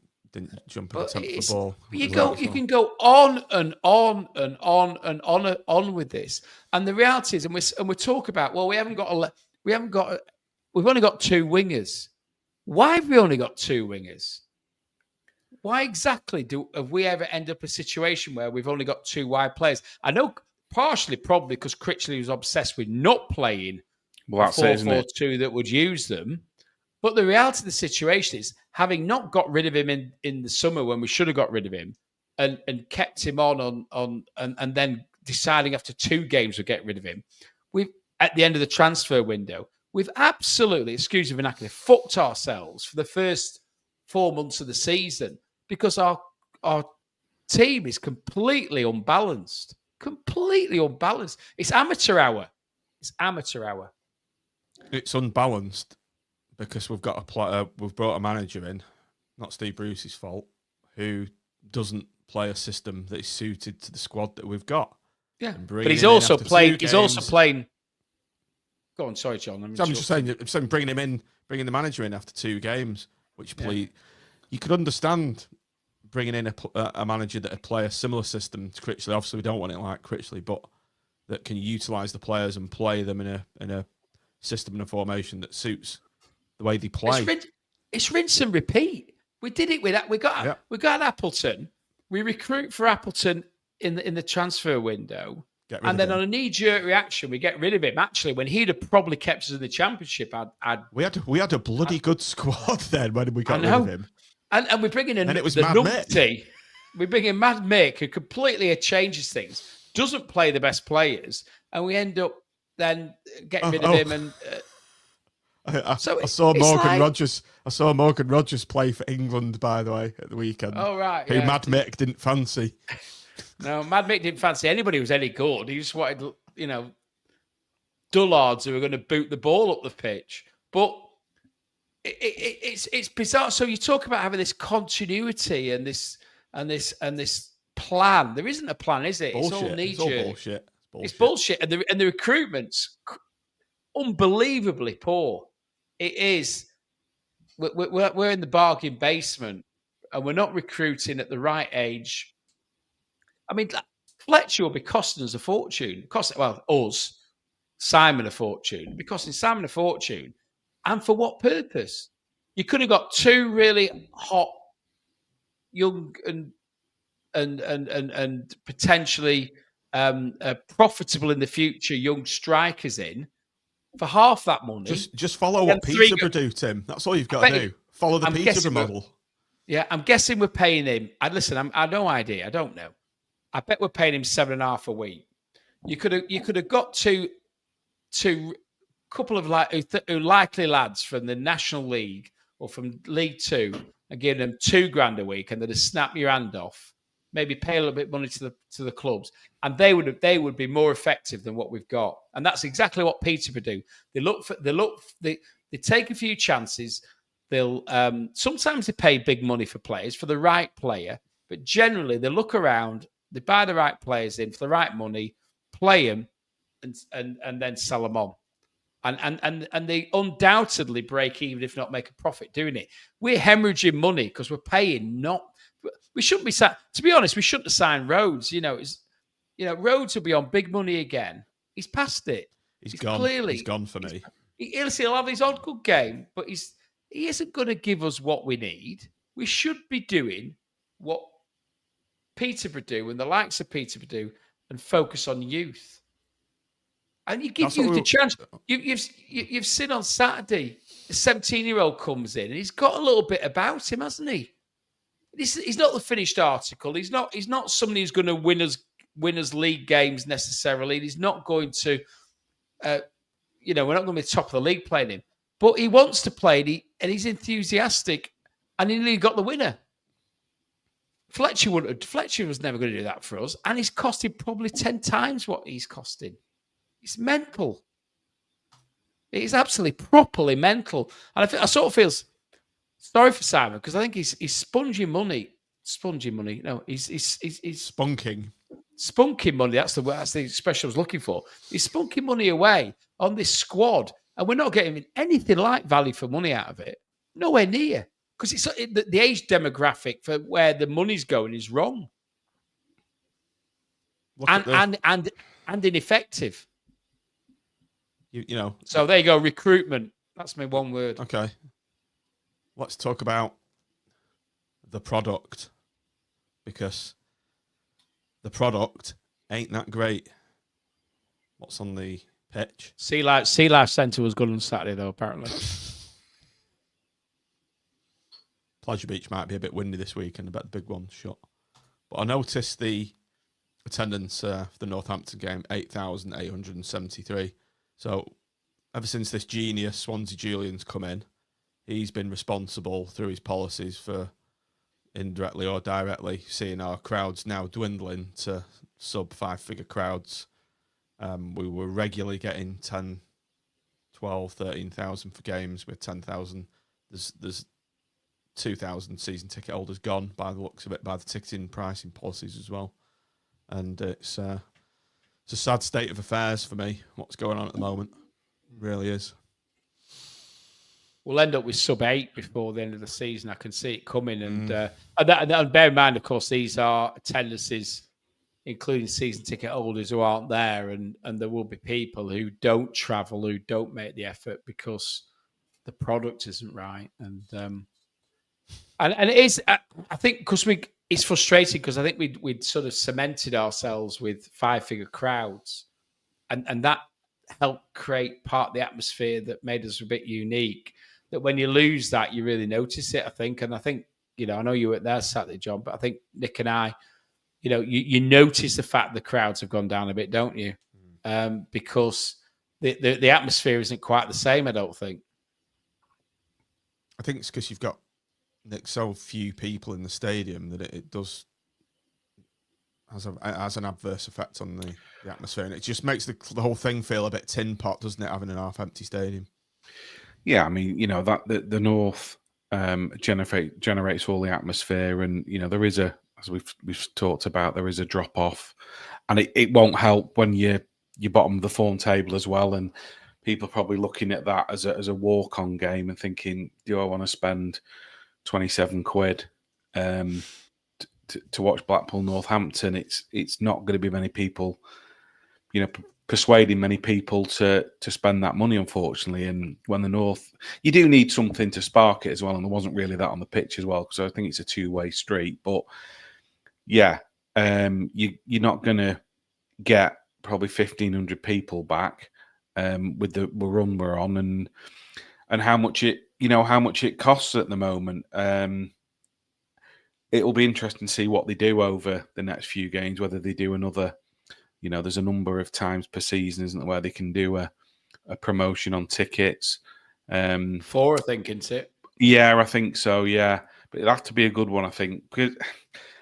jump and attempt the ball. You can go on and on and on and on with this. And the reality is, and we talk about, well, we've only got two wingers. Why have we only got two wingers? Why exactly have we ever end up in a situation where we've only got two wide players? I know partially probably because Critchley was obsessed with not playing 4-4-2 that would use them. But the reality of the situation is, having not got rid of him in the summer when we should have got rid of him, and kept him on and then deciding after 2 games we'd get rid of him, we've at the end of the transfer window, we've absolutely, excuse the vernacular, fucked ourselves for the first 4 months of the season because our team is completely unbalanced. Completely unbalanced. It's amateur hour. It's unbalanced. Because we've brought a manager in, not Steve Bruce's fault, who doesn't play a system that is suited to the squad that we've got. Yeah, but he's also playing. Go on, sorry, John. I'm just saying, bringing the manager in after 2 games, you could understand bringing in a manager that would play a similar system to Critchley. Obviously, we don't want it like Critchley, but that can utilise the players and play them in a system and a formation that suits the way they play. It's rinse and repeat. We did it with that. We got Appleton. We recruit for Appleton in the transfer window, and then on a knee-jerk reaction, we get rid of him. Actually, when he'd have probably kept us in the championship, we had a bloody good squad then when we got rid of him. And we're bringing in it was Mad Mick. We bring in Mad Mick, who completely changes things. Doesn't play the best players, and we end up then getting rid of him. And I so saw Morgan like, Rogers. I saw Morgan Rogers play for England, by the way, at the weekend. Oh right, who Mad Mick didn't fancy. No, Mad Mick didn't fancy anybody who was any good. He just wanted, dullards who were going to boot the ball up the pitch. But it's bizarre. So you talk about having this continuity and this plan. There isn't a plan, is it? Bullshit. It's all knee-jerk. It's all bullshit. It's bullshit. And the recruitment's unbelievably poor. It is. We're in the bargain basement, and we're not recruiting at the right age. I mean, Fletcher will be costing us a fortune. Us, Simon a fortune. It'll be costing Simon a fortune. And for what purpose? You could have got two really hot, young and potentially profitable in the future young strikers in for half that money. Just follow what Peterborough do, Tim. That's all you've got to do. Follow the Peterborough model. Yeah, I'm guessing we're paying him. I have no idea. I don't know. I bet we're paying him $7.5 a week. You could have got two couple of likely lads from the National League or from League Two and given them $2,000 a week, and they'd have snapped your hand off. Maybe pay a little bit of money to the clubs, and they would be more effective than what we've got. And that's exactly what Peterborough do. They take a few chances. They'll sometimes they pay big money for players for the right player, but generally they look around, they buy the right players in for the right money, play them, and then sell them on. And they undoubtedly break even, if not make a profit doing it. We're hemorrhaging money because we're paying not. We shouldn't be. To be honest, we shouldn't have signed Rhodes. Rhodes will be on big money again. He's past it. He's gone. Clearly, he's gone for me. He'll have his odd good game, but he isn't going to give us what we need. We should be doing what Peterborough do and the likes of Peterborough do, and focus on youth. And you give youth a chance. You've seen on Saturday, a 17-year-old comes in and he's got a little bit about him, hasn't he? He's not the finished article. He's not somebody who's going to win us league games necessarily. He's not going to, we're not going to be top of the league playing him. But he wants to play and he's enthusiastic, and he nearly got the winner. Fletcher was never going to do that for us, and he's costed probably 10 times what he's costing. It's mental. It is absolutely properly mental, and I sort of feel sorry for Simon because I think he's sponging money. No, he's spunking. Spunking money. That's the expression I was looking for. He's spunking money away on this squad, and we're not getting anything like value for money out of it. Nowhere near, because the age demographic for where the money's going is wrong, and ineffective. So there you go. Recruitment. That's my one word. Okay. Let's talk about the product, because the product ain't that great. What's on the pitch? Sea Life Centre was good on Saturday, though, apparently. Pleasure Beach might be a bit windy this week, and I bet the big one's shut. But I noticed the attendance for the Northampton game, 8,873. So ever since this genius Swansea Julian's come in, he's been responsible through his policies for indirectly or directly seeing our crowds now dwindling to sub-5-figure crowds. We were regularly getting 10, 12, 13,000 for games with 10,000. There's 2,000 season ticket holders gone by the looks of it, by the ticketing pricing policies as well. And it's a sad state of affairs for me, what's going on at the moment. It really is. We'll end up with sub-8 before the end of the season. I can see it coming. And bear in mind, of course, these are attendances, including season ticket holders who aren't there. And there will be people who don't travel, who don't make the effort because the product isn't right. And it is, I think, because it's frustrating because I think we'd sort of cemented ourselves with 5-figure crowds. And that helped create part of the atmosphere that made us a bit unique. That when you lose that, you really notice it, I think. And I think, I know you were there Saturday, John, but I think Nick and I, you notice the fact the crowds have gone down a bit, don't you? Because the atmosphere isn't quite the same. I don't think. I think it's because you've got so few people in the stadium that it does has an adverse effect on the atmosphere, and it just makes the whole thing feel a bit tin pot, doesn't it? Having an half-empty stadium. Yeah, I mean, that the North generates all the atmosphere, and there is as we've talked about, there is a drop off, and it won't help when you bottom of the form table as well, and people are probably looking at that as a walk on game and thinking, do I want to spend £27 to watch Blackpool Northampton? It's not going to be many people, persuading many people to spend that money, unfortunately. And when the North, you do need something to spark it as well, and there wasn't really that on the pitch as well, because I think it's a two-way street. But yeah, you're not going to get probably 1,500 people back with the run we're on, and how much it costs at the moment. It'll be interesting to see what they do over the next few games, whether they do another. There's a number of times per season, isn't there, where they can do a promotion on tickets. 4, I think, isn't it? Yeah, I think so, yeah. But it'll have to be a good one, I think. Because,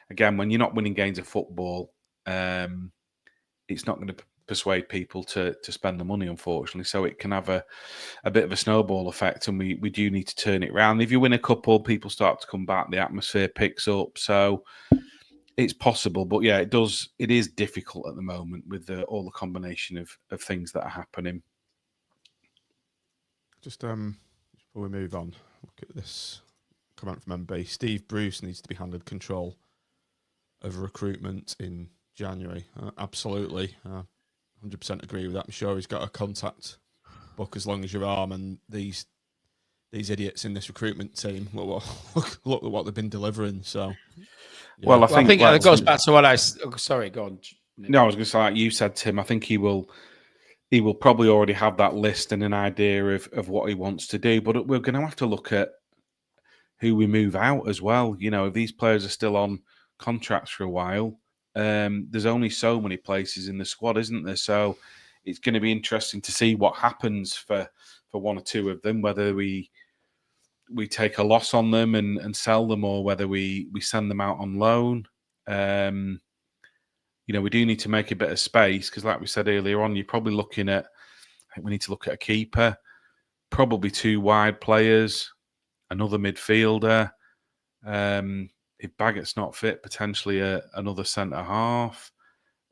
again, when you're not winning games of football, it's not going to persuade people to spend the money, unfortunately. So it can have a bit of a snowball effect, and we do need to turn it around. If you win a couple, people start to come back, the atmosphere picks up. So it's possible, but yeah, it is difficult at the moment with all the combination of things that are happening. Just before we move on, look at this comment from MB. Steve Bruce needs to be handed control of recruitment in January. Absolutely. 100% agree with that. I'm sure he's got a contact book as long as your arm, and these idiots in this recruitment team, look at what they've been delivering. So, yeah. Well, I think it goes back to what sorry, go on. No, I was going to say, like you said, Tim, I think he will probably already have that list and an idea of what he wants to do, but we're going to have to look at who we move out as well. If these players are still on contracts for a while, there's only so many places in the squad, isn't there? So it's going to be interesting to see what happens for one or two of them, whether we take a loss on them and sell them, or whether we send them out on loan. We do need to make a bit of space, because like we said earlier on, you're probably looking at, I think we need to look at a keeper, probably 2 wide players, another midfielder. If Baggett's not fit, potentially another centre half.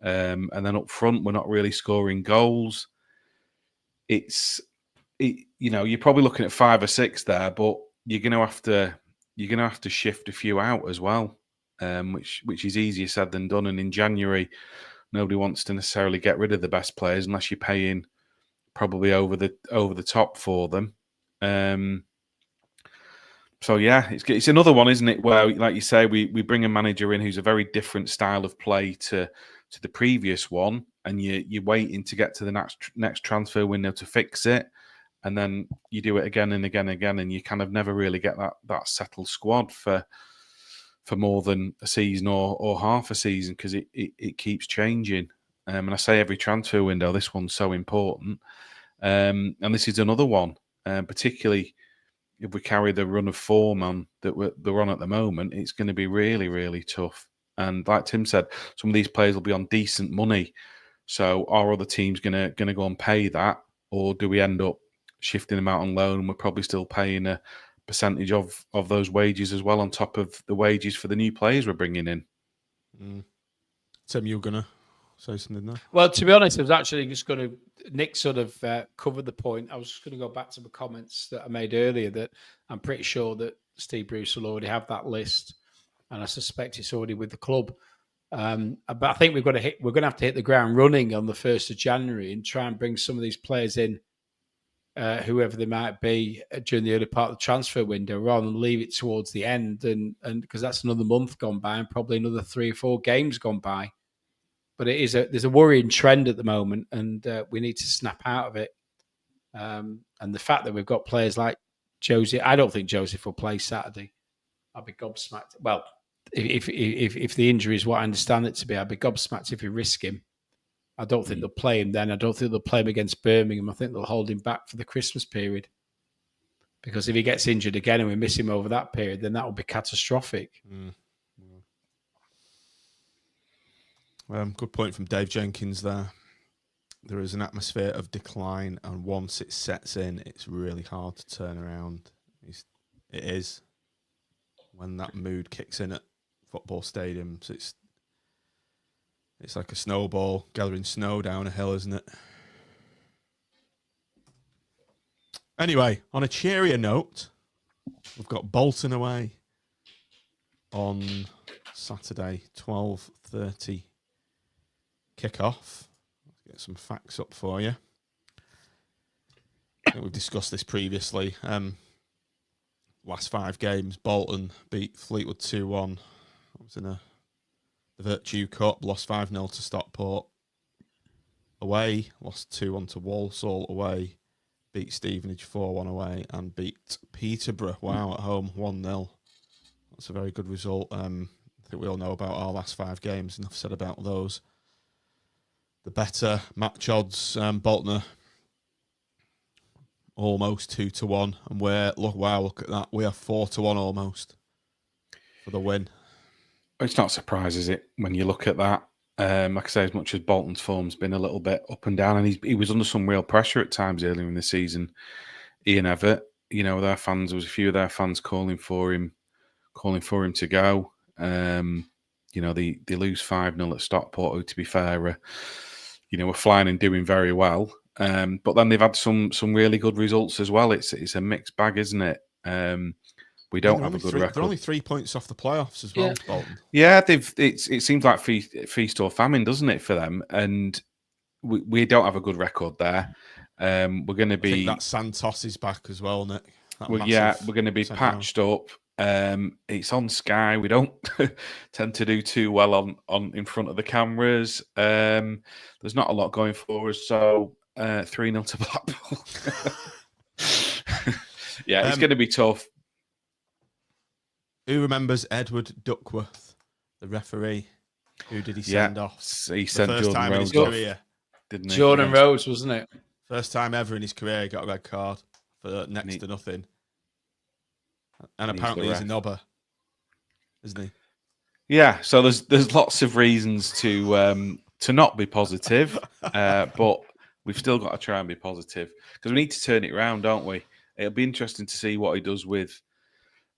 And then up front, we're not really scoring goals. You're probably looking at 5 or 6 there, but you're going to have to shift a few out as well, which is easier said than done. And in January, nobody wants to necessarily get rid of the best players unless you're paying probably over the top for them. So yeah, it's another one, isn't it? Where, like you say, we bring a manager in who's a very different style of play to the previous one, and you're waiting to get to the next transfer window to fix it, and then you do it again and again and again, and you kind of never really get that settled squad for more than a season or half a season, because it keeps changing. And I say every transfer window, this one's so important, and this is another one, particularly if we carry the run of form on that we're on at the moment. It's going to be really, really tough. And like Tim said, some of these players will be on decent money. So are other teams going to go and pay that, or do we end up shifting them out on loan, and we're probably still paying a percentage of those wages as well on top of the wages for the new players we're bringing in? Tim, you're going to say something there? Well, to be honest, I was actually just going to, Nick sort of covered the point. I was just going to go back to the comments that I made earlier, that I'm pretty sure that Steve Bruce will already have that list, and I suspect it's already with the club. But I think we're going to have to hit the ground running on the 1st of January and try and bring some of these players in, whoever they might be, during the early part of the transfer window, rather than leave it towards the end, and because that's another month gone by and probably another 3 or 4 games gone by. But there's a worrying trend at the moment, and we need to snap out of it. And the fact that we've got players like Joseph, I don't think Joseph will play Saturday. I'll be gobsmacked. Well, if the injury is what I understand it to be, I'd be gobsmacked if we risk him. I don't think they'll play him then. I don't think they'll play him against Birmingham. I think they'll hold him back for the Christmas period. Because if he gets injured again and we miss him over that period, then that will be catastrophic. Good point from Dave Jenkins there. There is an atmosphere of decline, and once it sets in, it's really hard to turn around. It is. When that mood kicks in at football stadiums, it's like a snowball gathering snow down a hill, isn't it? Anyway, on a cheerier note, we've got Bolton away on Saturday, 12:30 kickoff. Let's get some facts up for you. I think we've discussed this previously. Last 5 games, Bolton beat Fleetwood 2-1. That was in the Virtue Cup, lost 5-0 to Stockport away, lost 2-1 to Walsall away, beat Stevenage 4-1 away, and beat Peterborough, at home, 1-0. That's a very good result. I think we all know about our last 5 games, enough said about those. The better match odds, Bolton are almost 2-1, and look at that, we are 4-1 almost for the win. It's not a surprise, is it, when you look at that? Like I say, as much as Bolton's form's been a little bit up and down, and he was under some real pressure at times earlier in the season. Ian Everett, their fans, there was a few of their fans calling for him to go. They lose 5-0 at Stockport, who, to be fair, were flying and doing very well. But then they've had some really good results as well. It's a mixed bag, isn't it? We don't have a good record. They're only 3 points off the playoffs as well, Bolton. Yeah, it seems like feast or famine, doesn't it, for them? And we don't have a good record there. We're going to be. I think that Santos is back as well, Nick. We're going to be patched up. It's on Sky. We don't tend to do too well on in front of the cameras. There's not a lot going for us, so 3-0 to Blackpool. Yeah, it's going to be tough. Who remembers Edward Duckworth, the referee? Who did he send off? He sent Jordan Rhodes off, didn't he? Jordan Rhodes, wasn't it? First time ever in his career he got a red card for next to nothing. And apparently he's a knobber, isn't he? Yeah, so there's lots of reasons to not be positive, but we've still got to try and be positive because we need to turn it around, don't we? It'll be interesting to see what he does with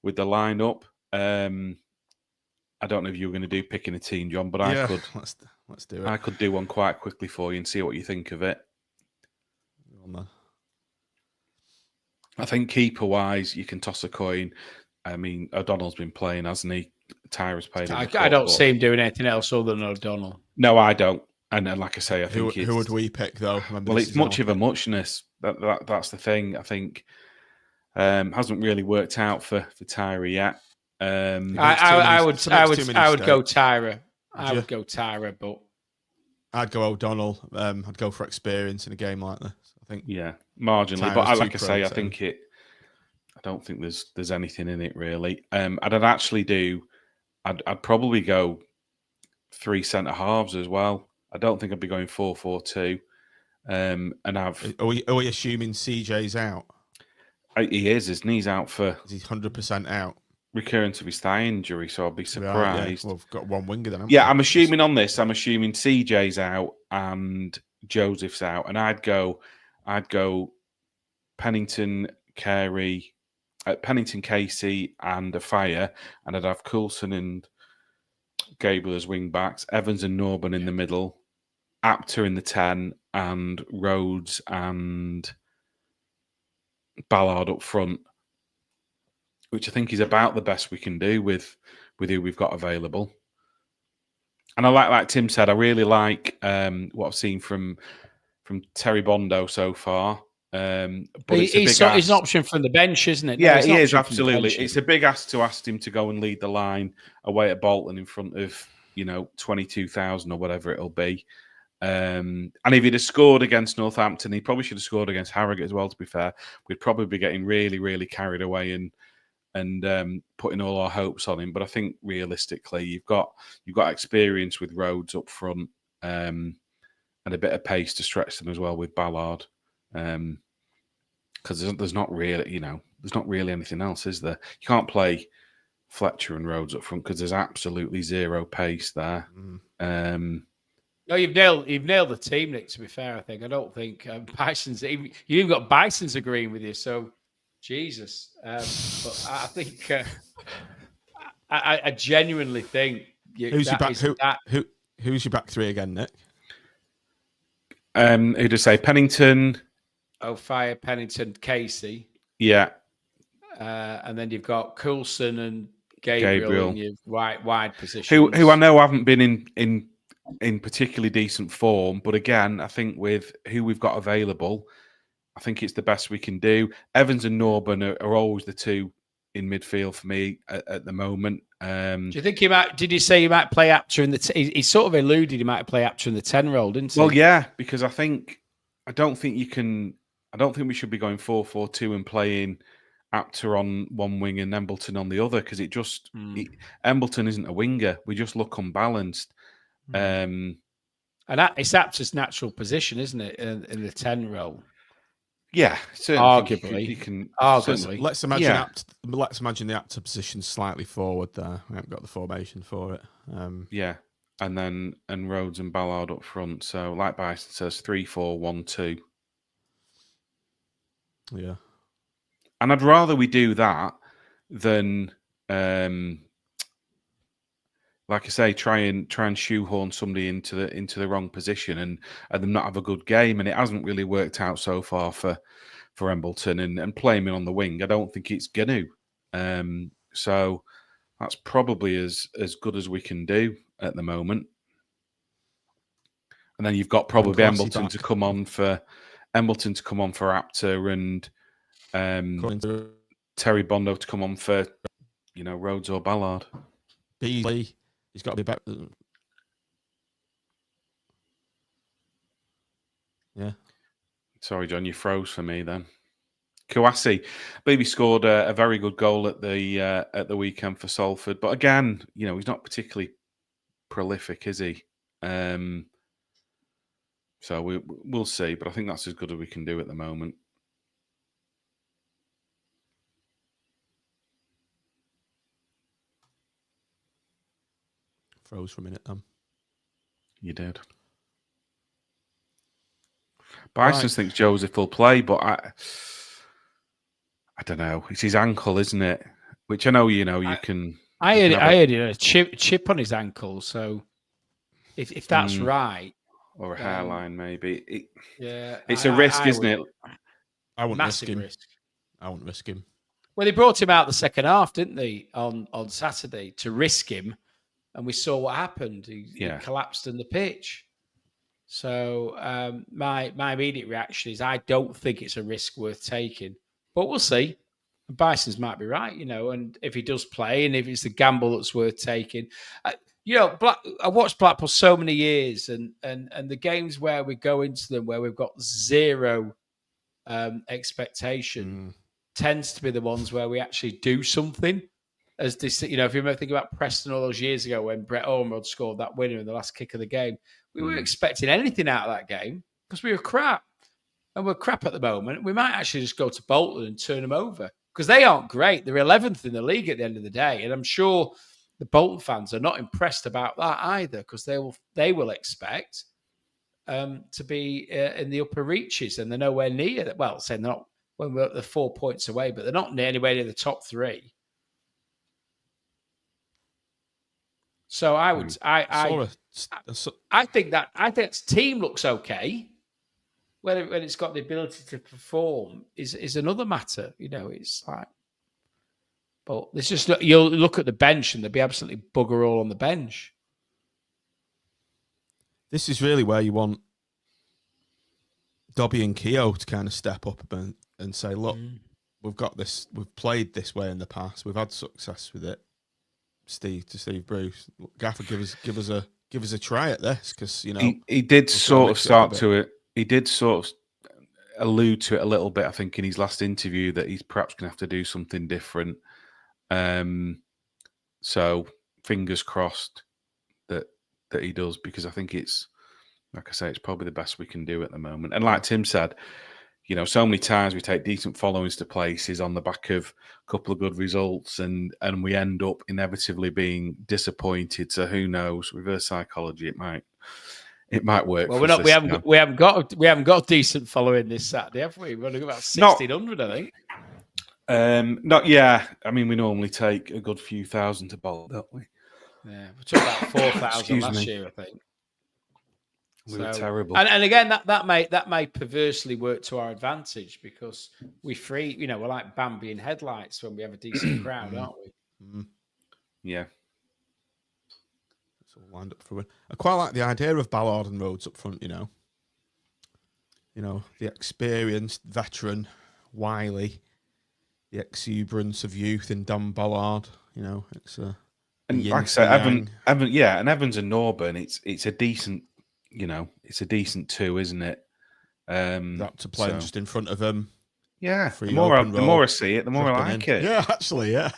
the lineup. I don't know if you were going to do picking a team, John, but I could. Let's do it. I could do one quite quickly for you and see what you think of it. I think keeper-wise, you can toss a coin. I mean, O'Donnell's been playing, hasn't he? Tyra's played. I don't see him doing anything else other than O'Donnell. No, I don't. And like I say, I think who would we pick though? Well, it's much of a muchness. That's the thing. I think hasn't really worked out for Tyra yet. I would go Tyra. I would go Tyra, but I'd go O'Donnell. I'd go for experience in a game like this. I think. Yeah, marginally, but like I say, I think it. I don't think there's anything in it really. I'd actually do. I'd probably go 3 centre halves as well. I don't think I'd be going 4-4-2. And have. Are we assuming CJ's out? He is. His knee's out for. He's 100% out. Recurrence of his thigh injury, so I'll be surprised. Yeah. Well, we've got one winger then. I'm assuming on this. I'm assuming CJ's out and Joseph's out, and I'd go Pennington, Carey, Pennington, Casey, and a fire, and I'd have Coulson and Gable as wing backs, Evans and Norburn in the middle, Apter in the 10, and Rhodes and Ballard up front, which I think is about the best we can do with who we've got available. And I like Tim said, I really like what I've seen from Terry Bondo so far. But he's an option from the bench, isn't it? Yeah, he is, absolutely. It's a big ask to ask him to go and lead the line away at Bolton in front of 22,000 or whatever it'll be. And if he'd have scored against Northampton, he probably should have scored against Harrogate as well, to be fair. We'd probably be getting really, really carried away and putting all our hopes on him. But I think realistically, you've got experience with Rhodes up front, and and a bit of pace to stretch them as well with Ballard. Because there's not really, there's not really anything else, is there? You can't play Fletcher and Rhodes up front because there's absolutely zero pace there. No, you've nailed the team, Nick. To be fair, I think I don't think Bison's. You even got Bison's agreeing with you. So, Jesus. But I think I genuinely think who's your back? Who's your back three again, Nick? Who'd I say? Pennington. Fire, Pennington, Casey. Yeah. And then you've got Coulson and Gabriel in your wide position. Who I know haven't been in particularly decent form, but again, I think with who we've got available, I think it's the best we can do. Evans and Norburn are always the two in midfield for me at the moment. Do you think he might? Did you say he might play Apter in the? He sort of alluded he might play Apter in the 10 role, didn't he? Well, yeah, because I don't think we should be going 4-4-2 and playing Apter on one wing and Embleton on the other, because Embleton isn't a winger. We just look unbalanced. And it's Apter's natural position, isn't it, in the 10 role? Yeah, arguably. You can arguably. Let's imagine the Apter position slightly forward there. We haven't got the formation for it. Yeah, and Rhodes and Ballard up front. So, like Bison says, 3-4-1-2. Yeah. And I'd rather we do that than, like I say, try and shoehorn somebody into the wrong position and them not have a good game. And it hasn't really worked out so far for Embleton and playing him on the wing. I don't think it's going to. So that's probably as good as we can do at the moment. And then you've got probably Embleton to come on for Apter and Terry Bondo to come on for Rhodes or Ballard. Beasley, he's got to be better. Yeah. Sorry, John, you froze for me then. Kouassi, Baby scored a very good goal at the weekend for Salford, but again, he's not particularly prolific, is he? So we'll see, but I think that's as good as we can do at the moment. Froze for a minute, then. You did. Bison thinks Joseph will play, but I don't know. It's his ankle, isn't it? Which I know you can. I had a chip on his ankle, so if that's right, or a hairline maybe. It's a risk, isn't it? I wouldn't risk him. I wouldn't risk him. Well, they brought him out the second half, didn't they, on Saturday to risk him, and we saw what happened. He collapsed in the pitch. So my immediate reaction is I don't think it's a risk worth taking, but we'll see. Bison's might be right, and if he does play and if it's the gamble that's worth taking. I watched Blackpool so many years, and the games where we go into them where we've got zero expectation tends to be the ones where we actually do something. As this, if you remember thinking about Preston all those years ago when Brett Ormrod scored that winner in the last kick of the game, we weren't expecting anything out of that game because we were crap, and we're crap at the moment. We might actually just go to Bolton and turn them over because they aren't great. They're 11th in the league at the end of the day, and I'm sure the Bolton fans are not impressed about that either because they will expect to be in the upper reaches, and they're nowhere near. Well, saying they're not when we're at the 4 points away, but they're not anywhere near the top three. So I would, I think that team looks okay. Whether when it's got the ability to perform is another matter. It's like, but it's just you'll look at the bench and there'll be absolutely bugger all on the bench. This is really where you want Dobby and Keogh to kind of step up and say, look, we've got this, we've played this way in the past, we've had success with it. Steve Bruce, Gaffer, give us a try at this because he did sort of start to it. He did sort of allude to it a little bit, I think, in his last interview that he's perhaps going to have to do something different. So fingers crossed that he does, because I think it's Like I say, it's probably the best we can do at the moment. And like Tim said, you know, so many times we take decent followings to places on the back of a couple of good results, and we end up inevitably being disappointed. So who knows? Reverse psychology, it might work. Well, for we haven't got a decent following this Saturday, have we? We've only got about 1,600, I think. Not yeah. I mean, we normally take a good few thousand to bowl, don't we? Yeah, we took about 4,000 last year, I think. We were terrible. And again, that may perversely work to our advantage because we're like Bambi in headlights when we have a decent crowd, aren't we? Yeah. It's all lined up for win. I quite like the idea of Ballard and Rhodes up front, you know. You know, the experienced veteran, wily, the exuberance of youth in Dan Ballard. You know, it's and like I said, Evans and Norburn, it's a decent. You know, it's a decent two, isn't it? That to play just in front of them. Yeah, the more I see it, the more I like it. Yeah, actually, yeah.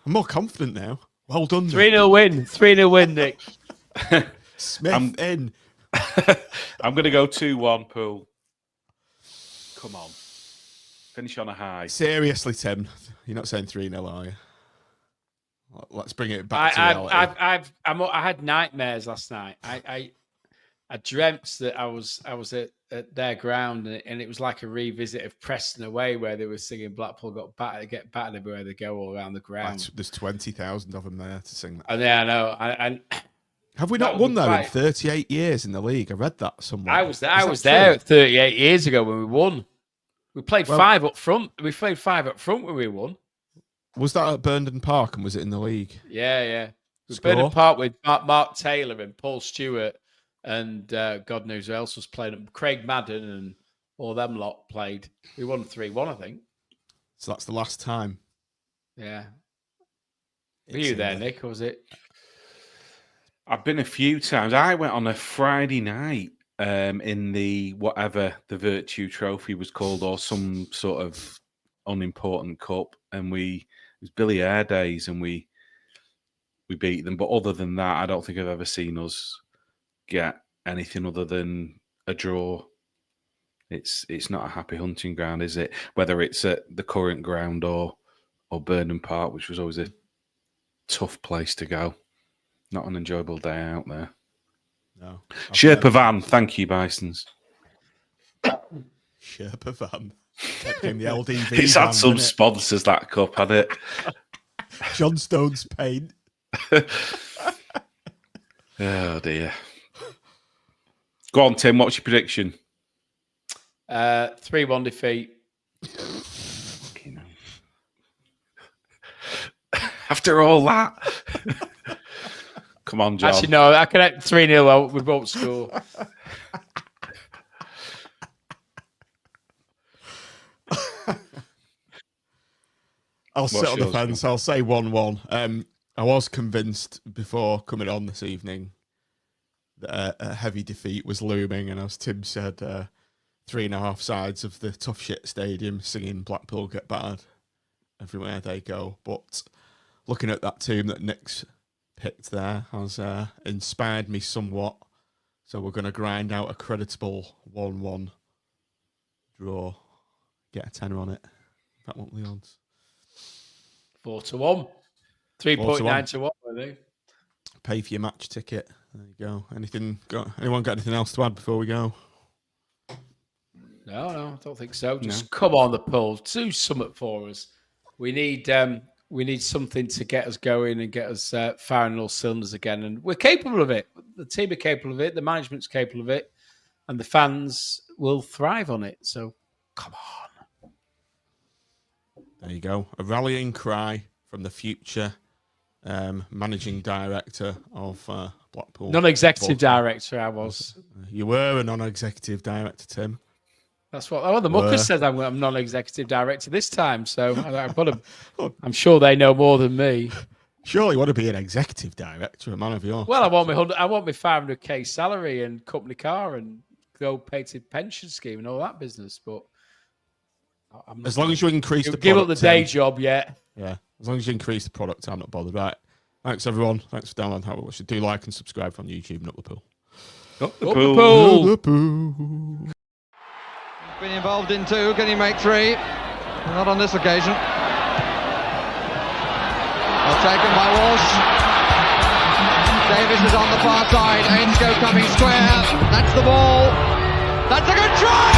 I'm more confident now. Well done, 3-0 win. 3-0 win, Nick. Smith in. I'm going to go 2-1, Pool. Come on. Finish on a high. Seriously, Tim, you're not saying 3-0, are you? Let's bring it back to reality. I had nightmares last night. I dreamt that I was at their ground, and it was like a revisit of Preston away, where they were singing "Blackpool get battered everywhere they go all around the ground." There's 20,000 of them there to sing that. And yeah, I know. And have we not won there in 38 years in the league? I read that somewhere. I was there 38 years ago when we won. We played 5 up front. We played 5 up front when we won. Was that at Burton Park, and was it in the league? Yeah. Burton Park with Mark Taylor and Paul Stewart and God knows who else was playing. Craig Madden and all them lot played. We won 3-1, I think. So that's the last time. Yeah. Were you there, Nick, or was it? I've been a few times. I went on a Friday night in the whatever the Virtue Trophy was called, or some sort of unimportant cup, and it was Billy Eyre days, and we beat them. But other than that, I don't think I've ever seen us get anything other than a draw. It's not a happy hunting ground, is it? Whether it's at the current ground or Burton Park, which was always a tough place to go. Not an enjoyable day out there. No. Sherpa Van, thank you, Bisons. Sherpa Van. The LDV it's had some sponsors, that cup, had it? John Stone's paint. Oh dear. Go on, Tim. What's your prediction? 3-1 defeat. After all that, come on, John. Actually, no. I can 3-0. We won't score. I'll sit on the fence. I'll say 1-1. I was convinced before coming on this evening that a heavy defeat was looming, and as Tim said, 3.5 sides of the tough shit stadium singing Blackpool get battered everywhere they go. But looking at that team that Nick's picked there has inspired me somewhat. So we're going to grind out a creditable 1-1 draw. Get a tenner on it. That won't be the odds. 4-1. 3.9 to 1, I think. Pay for your match ticket. There you go. Anyone got anything else to add before we go? No, I don't think so. Just come on the poll. Do something for us. We need something to get us going and get us firing all cylinders again. And we're capable of it. The team are capable of it. The management's capable of it. And the fans will thrive on it. So come on. There you go. A rallying cry from the future managing director of Blackpool. Non-executive director, I was. You were a non-executive director, Tim. That's what the Mucker says. I'm non-executive director this time, so I'm sure they know more than me. Surely you want to be an executive director, a man of yours. Well, I want my 500k salary and company car and gold-plated pension scheme and all that business, but as long as you increase the product, give up the day job yet. Yeah, as long as you increase the product, I'm not bothered. Right. Thanks, everyone. Thanks for downloading. Do like and subscribe on YouTube and Up the Pool. Up the Liverpool. Liverpool. Been involved in 2, can he make 3? Not on this occasion. Well taken by Walsh. Davis is on the far side. Ainscough coming square. That's the ball. That's a good try!